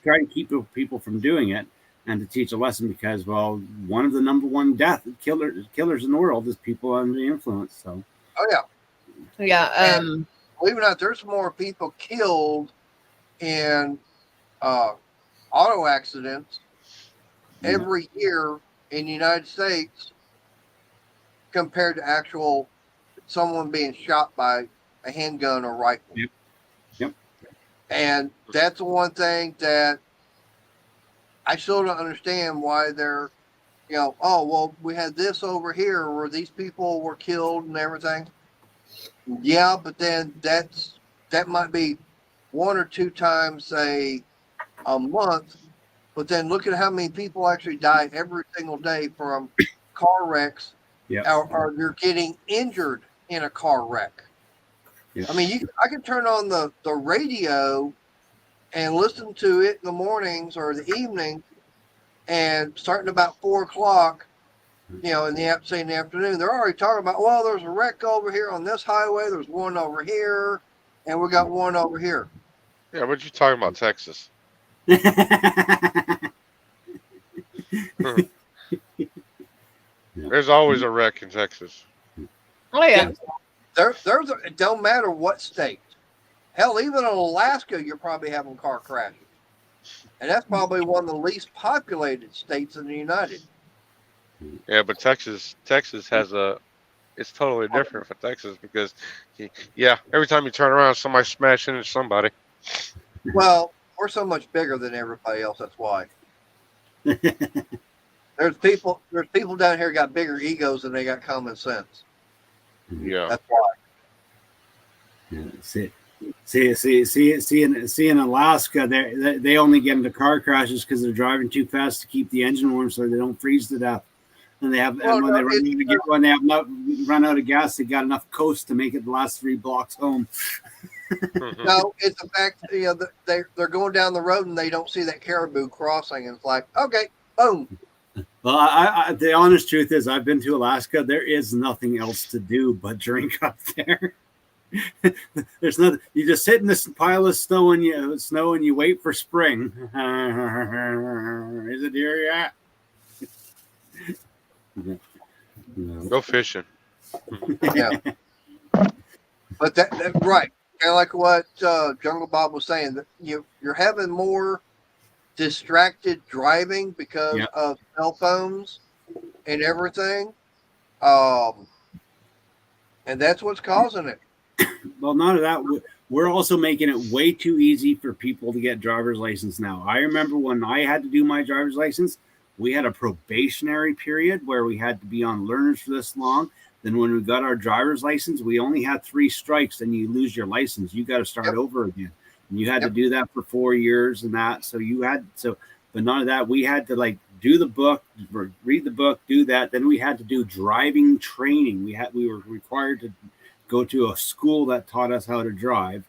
try to keep people from doing it. And to teach a lesson because, well, one of the number one killers in the world is people under the influence. So, Oh yeah, Yeah. believe it or not, there's more people killed in auto accidents every year in the United States compared to actual someone being shot by a handgun or rifle. Yep. And that's the one thing that I still don't understand why they're, oh, well, we had this over here where these people were killed and everything. Yeah, but then that might be one or two times a month. But then look at how many people actually die every single day from car wrecks, or they're getting injured in a car wreck. I mean, I can turn on the radio and listen to it in the mornings or the evening, and starting about 4 o'clock, in the afternoon, they're already talking about, well, there's a wreck over here on this highway, there's one over here, and we got one over here. Yeah, what you talking about, Texas? There's always a wreck in Texas. Oh yeah. It don't matter what state. Hell, even in Alaska, you're probably having car crashes. And that's probably one of the least populated states in the United. Yeah, but Texas has it's totally different for Texas because, every time you turn around, somebody's smashing into somebody. Well, we're so much bigger than everybody else. That's why. There's people down here got bigger egos than they got common sense. Yeah, that's why. See in Alaska, they only get into car crashes because they're driving too fast to keep the engine warm so they don't freeze to death. And they have when they have not run out of gas, they got enough coast to make it the last 3 blocks home. No, it's the fact they're going down the road and they don't see that caribou crossing, and it's like, okay, boom. Well, I the honest truth is, I've been to Alaska. There is nothing else to do but drink up there. There's nothing. You just sit in this pile of snow and you wait for spring. Is it here yet? Go fishing. Yeah. But that right, kind of like what Jungle Bob was saying. That you're having more distracted driving because of cell phones and everything, and that's what's causing it. Well, none of that. We're also making it way too easy for people to get driver's license now. I remember when I had to do my driver's license, we had a probationary period where we had to be on learners for this long. Then when we got our driver's license, we only had 3 strikes, then you lose your license. You got to start over again. And you had to do that for 4 years and that. But none of that. We had to do the book, read the book, do that. Then we had to do driving training. We were required to go to a school that taught us how to drive.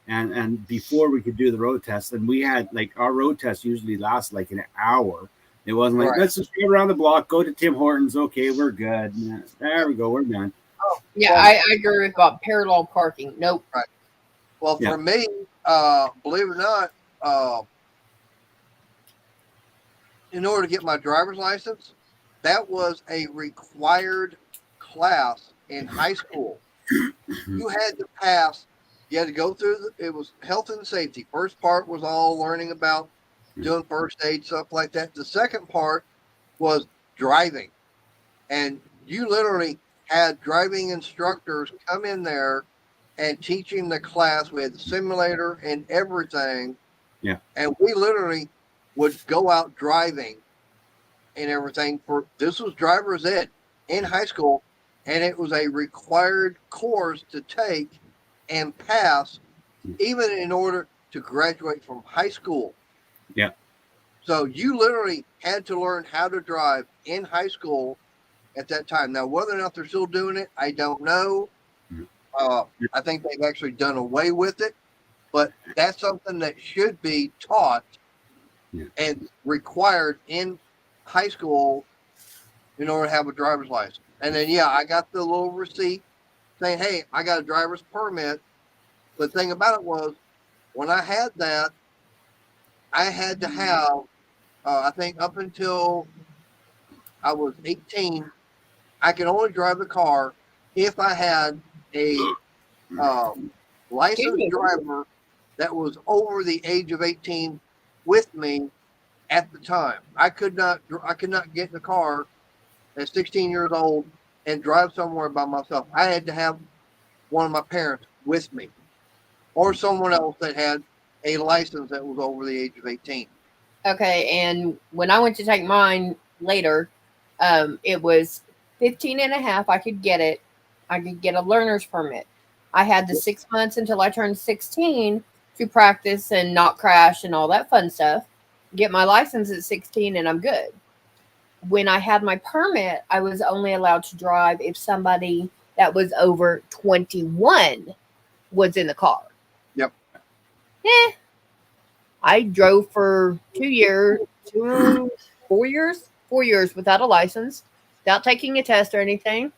And before we could do the road test, and we had our road test usually lasts an hour. It wasn't let's just go around the block, go to Tim Hortons. Okay, we're good. There we go. We're done. Yeah, I agree with about parallel parking. Nope. Right. Well, for me, believe it or not, in order to get my driver's license, that was a required class in high school. You had to pass. You had to go through it was health and safety. First part was all learning about doing first aid, stuff like that. The second part was driving. And you literally had driving instructors come in there and teaching the class. We had the simulator and everything. Yeah. And we literally would go out driving and everything. This was driver's ed in high school. And it was a required course to take and pass, even in order to graduate from high school. Yeah. So you literally had to learn how to drive in high school at that time. Now, whether or not they're still doing it, I don't know. I think they've actually done away with it, but that's something that should be taught and required in high school in order to have a driver's license. And then, yeah, I got the little receipt saying, hey, I got a driver's permit. The thing about it was, when I had that, I had to have, I think up until I was 18, I could only drive the car if I had a licensed driver that was over the age of 18 with me at the time. I could not get in the car at 16 years old and drive somewhere by myself. I had to have one of my parents with me or someone else that had a license that was over the age of 18. Okay, and when I went to take mine later, it was 15 and a half. I could get it. I could get a learner's permit. I had the 6 months until I turned 16 to practice and not crash and all that fun stuff. Get my license at 16 and I'm good. When I had my permit, I was only allowed to drive if somebody that was over 21 was in the car. Yep. I drove for 4 years without a license, without taking a test or anything.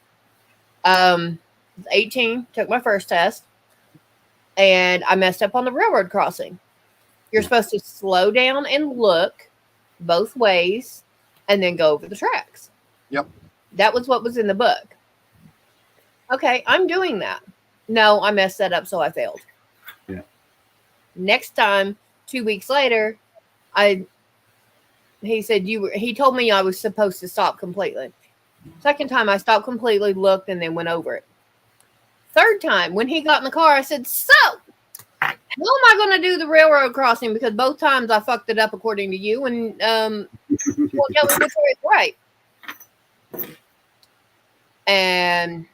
18, took my first test, and I messed up on the railroad crossing. You're supposed to slow down and look both ways and then go over the tracks. Yep. That was what was in the book. Okay, I'm doing that. No, I messed that up, so I failed. Yeah. Next time, 2 weeks later, he said he told me I was supposed to stop completely. Second time I stopped completely, looked, and then went over it. Third time, when he got in the car, I said, so, how am I going to do the railroad crossing? Because both times I fucked it up according to you, and you won't tell me which way is right. And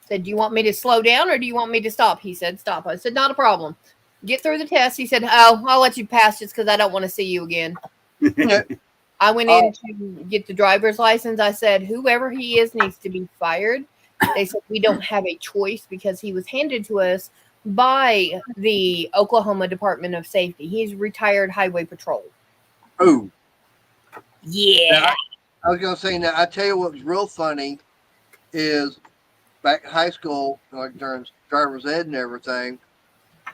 said, do you want me to slow down or do you want me to stop? He said, stop. I said, not a problem. Get through the test. He said, oh, I'll let you pass just because I don't want to see you again. I went in to get the driver's license. I said, whoever he is needs to be fired. They said, we don't have a choice because he was handed to us by the Oklahoma Department of Safety. He's retired highway patrol. Oh. Yeah. Now, I was going to say, now, I tell you what was real funny is back in high school, like during driver's ed and everything,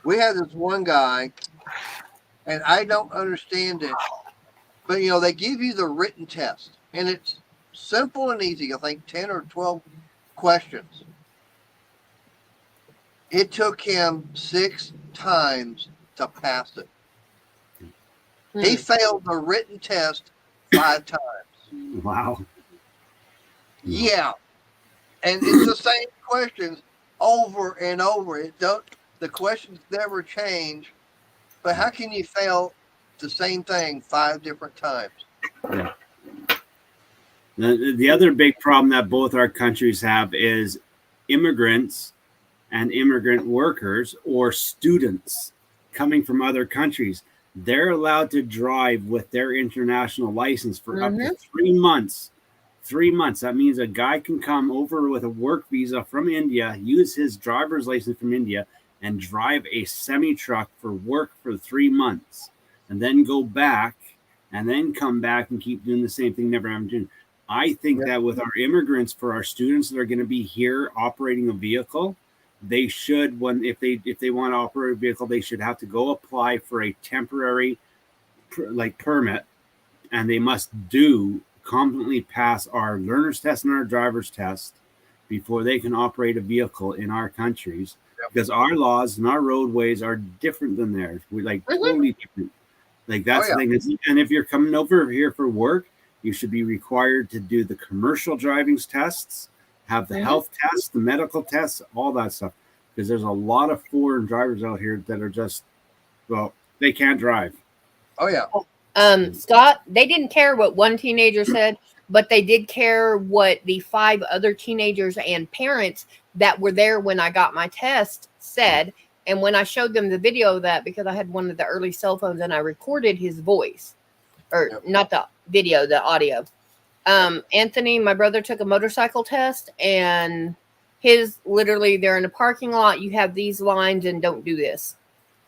we had this one guy, and I don't understand it, but, they give you the written test, and it's simple and easy. I think 10 or 12 questions. It took him 6 times to pass it. He failed the written test 5 times. Wow. Yeah. And it's the same questions over and over. The questions never change. But how can you fail the same thing 5 different times? Yeah. The other big problem that both our countries have is immigrants and immigrant workers or students coming from other countries. They're allowed to drive with their international license for up to 3 months. 3 months. That means a guy can come over with a work visa from India, use his driver's license from India, and drive a semi-truck for work for 3 months, and then go back, and then come back and keep doing the same thing, never having to do. I think that with our immigrants, for our students that are going to be here operating a vehicle, they should, if they want to operate a vehicle, they should have to go apply for a temporary permit, and they must confidently pass our learner's test and our driver's test before they can operate a vehicle in our countries, because our laws and our roadways are different than theirs. We totally different. That's the thing. And if you're coming over here for work, you should be required to do the commercial driving tests, have the health tests, the medical tests, all that stuff. Because there's a lot of foreign drivers out here that are just, they can't drive. Oh, yeah. Scott, they didn't care what one teenager said, but they did care what the 5 other teenagers and parents that were there when I got my test said. And when I showed them the video of that, because I had one of the early cell phones and I recorded his voice, or Yep. not the video, the audio. Anthony, my brother, took a motorcycle test, and his literally they're in a parking lot. You have these lines, and don't do this.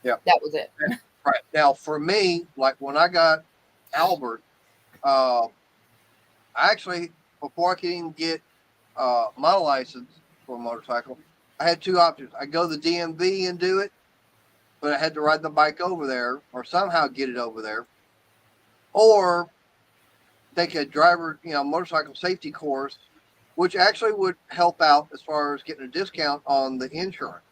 Yep. That was it. Right. Now, for me, like when I got Albert, I actually, before I could even get my license for a motorcycle, I had two options. I go to the DMV and do it, but I had to ride the bike over there or somehow get it over there, or take a driver, motorcycle safety course, which actually would help out as far as getting a discount on the insurance.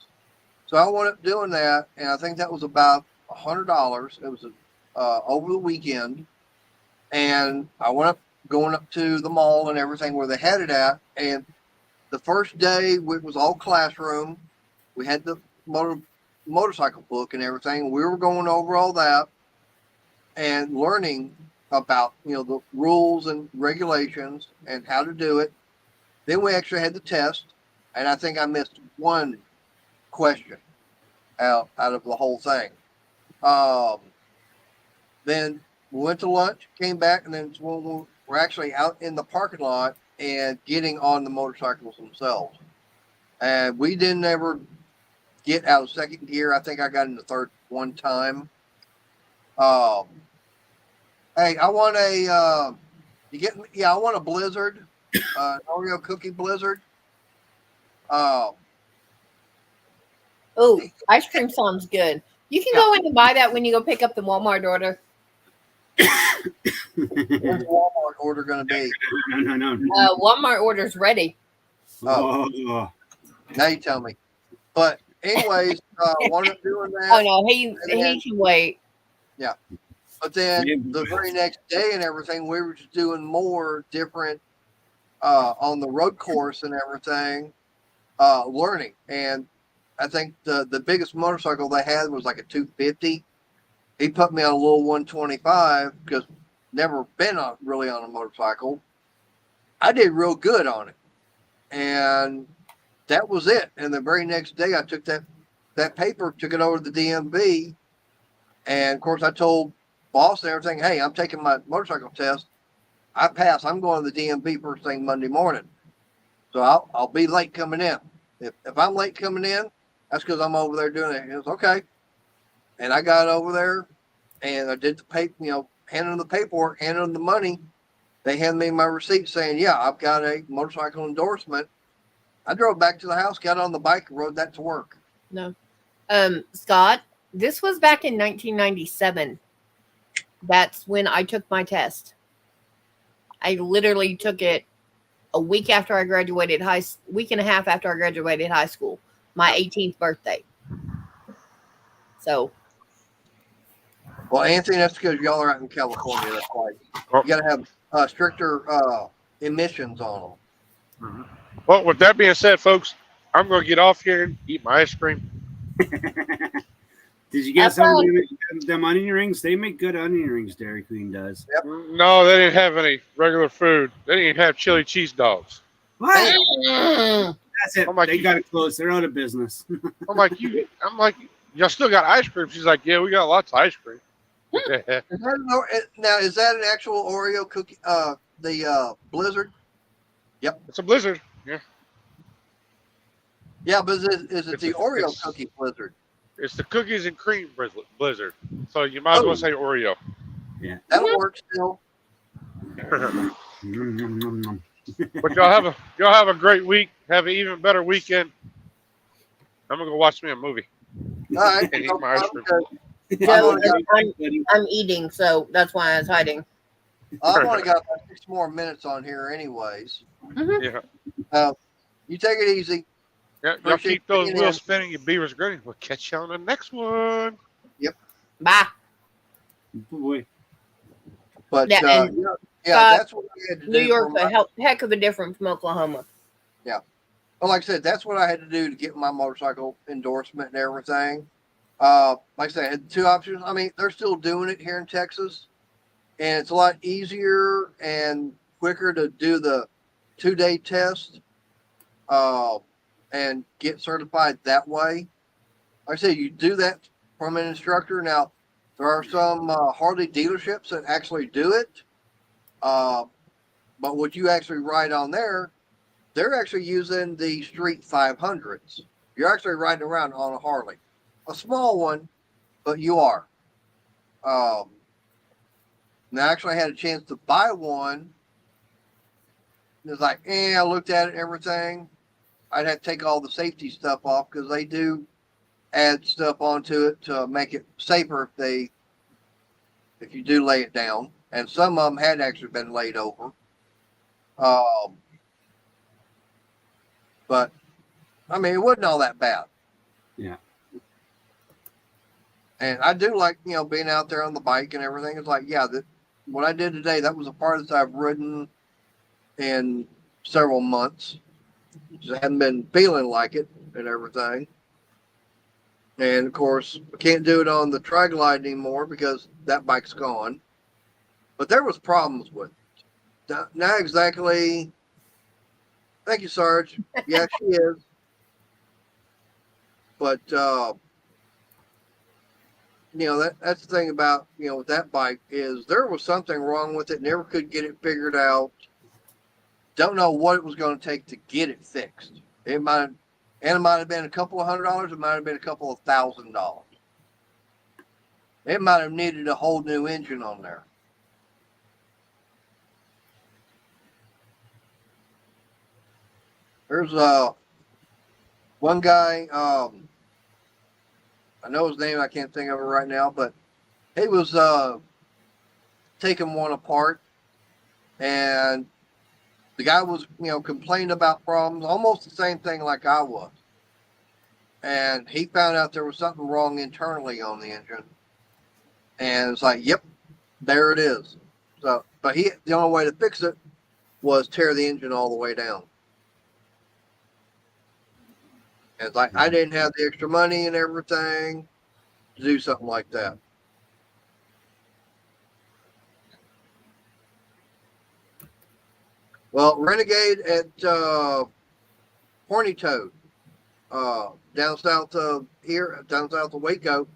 So I wound up doing that, and I think that was about $100. It was over the weekend, and I went up, going up to the mall and everything where they had it at. And the first day it was all classroom. We had the motorcycle book and everything. We were going over all that and learning about the rules and regulations and how to do it. Then we actually had the test, and I think I missed one question out of the whole thing. Then we went to lunch, came back, and then we're actually out in the parking lot and getting on the motorcycles themselves. And we didn't ever get out of second gear. I think I got in the third one time. Hey, I want I want a Blizzard, Oreo cookie Blizzard. Oh, ice cream sounds good. You can Yeah. go in and buy that when you go pick up the Walmart order. Where's the Walmart order going to be? No. Walmart order's ready. Oh. Now you tell me. But anyways, wound up doing that. Oh no, he can wait. But then the very next day and everything, we were just doing more different on the road course and everything, learning. And I think the biggest motorcycle they had was like a 250. He put me on a little 125 because never been really on a motorcycle. I did real good on it, and that was it. And the very next day, I took that paper, took it over to the DMV, and of course I told boss and everything, hey, I'm taking my motorcycle test. I passed. I'm going to the DMV first thing Monday morning, so I'll be late coming in. If I'm late coming in, that's because I'm over there doing it. It was okay. And I got over there and I did the paper, handed them the paperwork, handed them the money. They handed me my receipt saying, yeah, I've got a motorcycle endorsement. I drove back to the house, got on the bike, and rode that to work. No. Scott, this was back in 1997. That's when I took my test. I literally took it a week after I graduated week and a half after I graduated high school, my 18th birthday. So. Well, Anthony, that's because y'all are out in California. That's why you got to have stricter emissions on them. Well, with that being said, folks, I'm going to get off here and eat my ice cream. Did you get some of them onion rings? They make good onion rings, Dairy Queen does. Yep. No, they didn't have any regular food. They didn't even have chili cheese dogs. What? That's it. Like, they got it closed. They're out of business. I'm like, y'all still got ice cream? She's like, yeah, we got lots of ice cream. Is that an actual Oreo cookie? The Blizzard? Yep. It's a Blizzard. Yeah. Yeah, but is it the Oreo cookie Blizzard? It's the cookies and cream Blizzard. So you might as well say Oreo. Yeah. That'll work still. But y'all have a great week. Have an even better weekend. I'm gonna go watch me a movie. All right. And eat my ice cream. I'm eating, so that's why I was hiding. I've only got about 6 more minutes on here anyways. Mm-hmm. Yeah. You take it easy. Yeah, y'all keep those wheels spinning, you beavers grinning. We'll catch you on the next one. Yep. Bye. Boy. But Yeah, that's what I had to do. New York's a heck of a different from Oklahoma. Yeah. Well, like I said, that's what I had to do to get my motorcycle endorsement and everything. Like I said, I had 2 options. I mean, they're still doing it here in Texas, and it's a lot easier and quicker to do the 2-day test and get certified that way. Like I said, you do that from an instructor. Now, There are some Harley dealerships that actually do it. But what you actually ride on there, they're actually using the Street 500s. You're actually riding around on a Harley, a small one, but you are. And I actually had a chance to buy one. It's like, I looked at it and everything. I'd have to take all the safety stuff off because they do add stuff onto it to make it safer if you do lay it down. And some of them had actually been laid over. But I mean, it wasn't all that bad. Yeah. And I do like, being out there on the bike and everything. It's like, yeah, what I did today, that was the farthest I've ridden in several months. Just hadn't been feeling like it and everything. And of course, I can't do it on the Tri-Glide anymore because that bike's gone. But there was problems with it. Not exactly. Thank you, Sarge. Yeah, she is. But that's the thing about with that bike is there was something wrong with it. Never could get it figured out. Don't know what it was going to take to get it fixed. It might have been a couple of $100. It might have been a couple of $1,000. It might have needed a whole new engine on there. There's one guy. I know his name. I can't think of it right now, but he was taking one apart, and the guy was, complaining about problems, almost the same thing like I was. And he found out there was something wrong internally on the engine. And it's like, yep, there it is. So, but the only way to fix it was tear the engine all the way down. And it's like, I didn't have the extra money and everything to do something like that. Well, Renegade at Horny Toad, down south of Waco,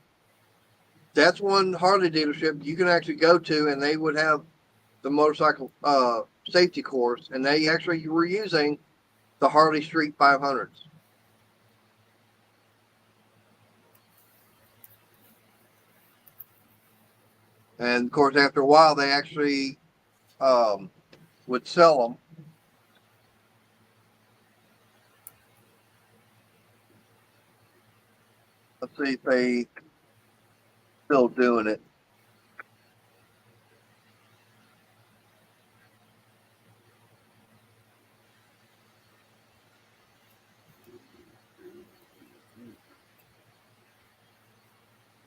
that's one Harley dealership you can actually go to, and they would have the motorcycle safety course, and they actually were using the Harley Street 500s. And of course, after a while, they actually would sell them. Let's see if they still doing it.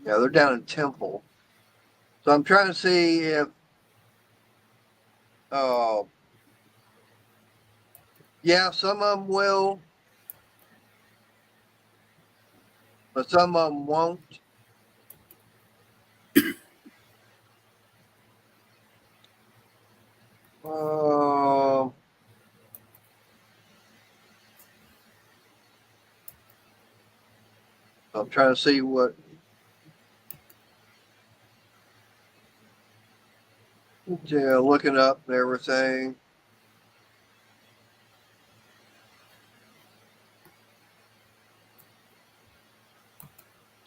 Yeah, they're down in Temple. So I'm trying to see if, yeah, some of them will, but some of them won't. I'm trying to see what. Yeah, looking up and everything.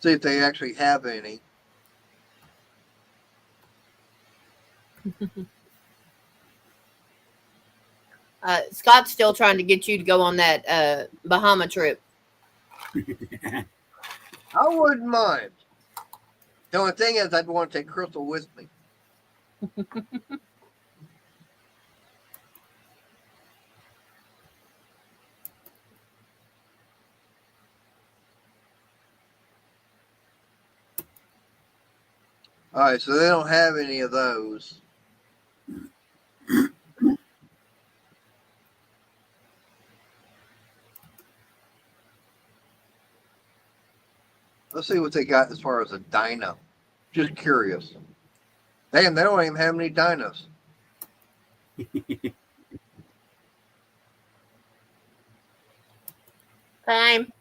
See if they actually have any. Scott's still trying to get you to go on that Bahama trip. I wouldn't mind. The only thing is, I'd want to take Crystal with me. All right, so they don't have any of those. Let's see what they got as far as a dyno. Just curious. Damn, they don't even have any dynos. Time.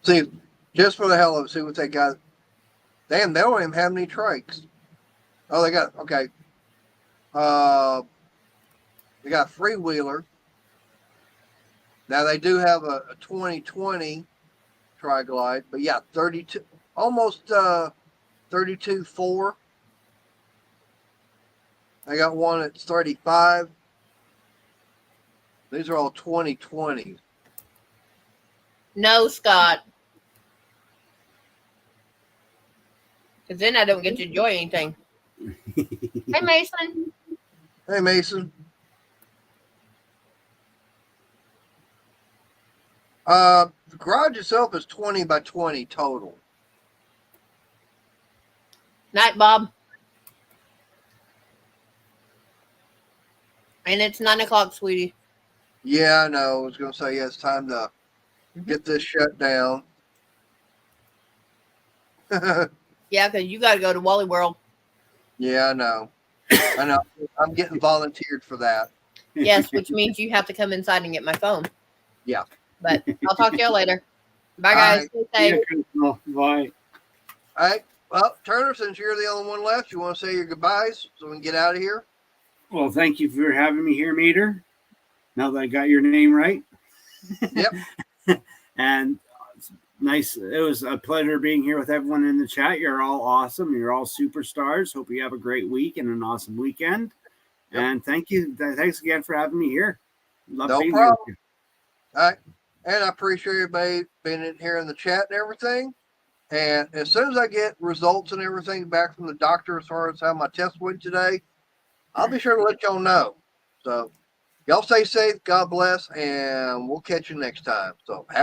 See, just for the hell of it, see what they got. Damn, they don't even have any trikes. Oh, they got, okay. They got freewheeler. Now they do have a 2020 tri-glide, but yeah, 32, almost 32.4. I got one that's 35. These are all 2020s. No, Scott. Because then I don't get to enjoy anything. Hey, Mason. Hey, Mason. The garage itself is 20 by 20 total. Night, Bob. And it's 9 o'clock, sweetie. Yeah, I know. I was going to say, yeah, it's time to get this shut down. Yeah, because you got to go to Wally World. Yeah, I know. I know. I'm getting volunteered for that. Yes, which means you have to come inside and get my phone. Yeah. But I'll talk to you later. Bye, All guys. right. Stay safe. Yeah, bye. All right. Well, Turner, since you're the only one left, you want to say your goodbyes so we can get out of here? Well, thank you for having me here, Meter. Now that I got your name right. Yep. And it's nice. It was a pleasure being here with everyone in the chat. You're all awesome. You're all superstars. Hope you have a great week and an awesome weekend. Yep. And thank you. Thanks again for having me here. Love No being problem. here with All right. And I appreciate everybody being in here in the chat and everything. And as soon as I get results and everything back from the doctor as far as how my test went today, I'll be sure to let y'all know. So y'all stay safe. God bless. And we'll catch you next time. So have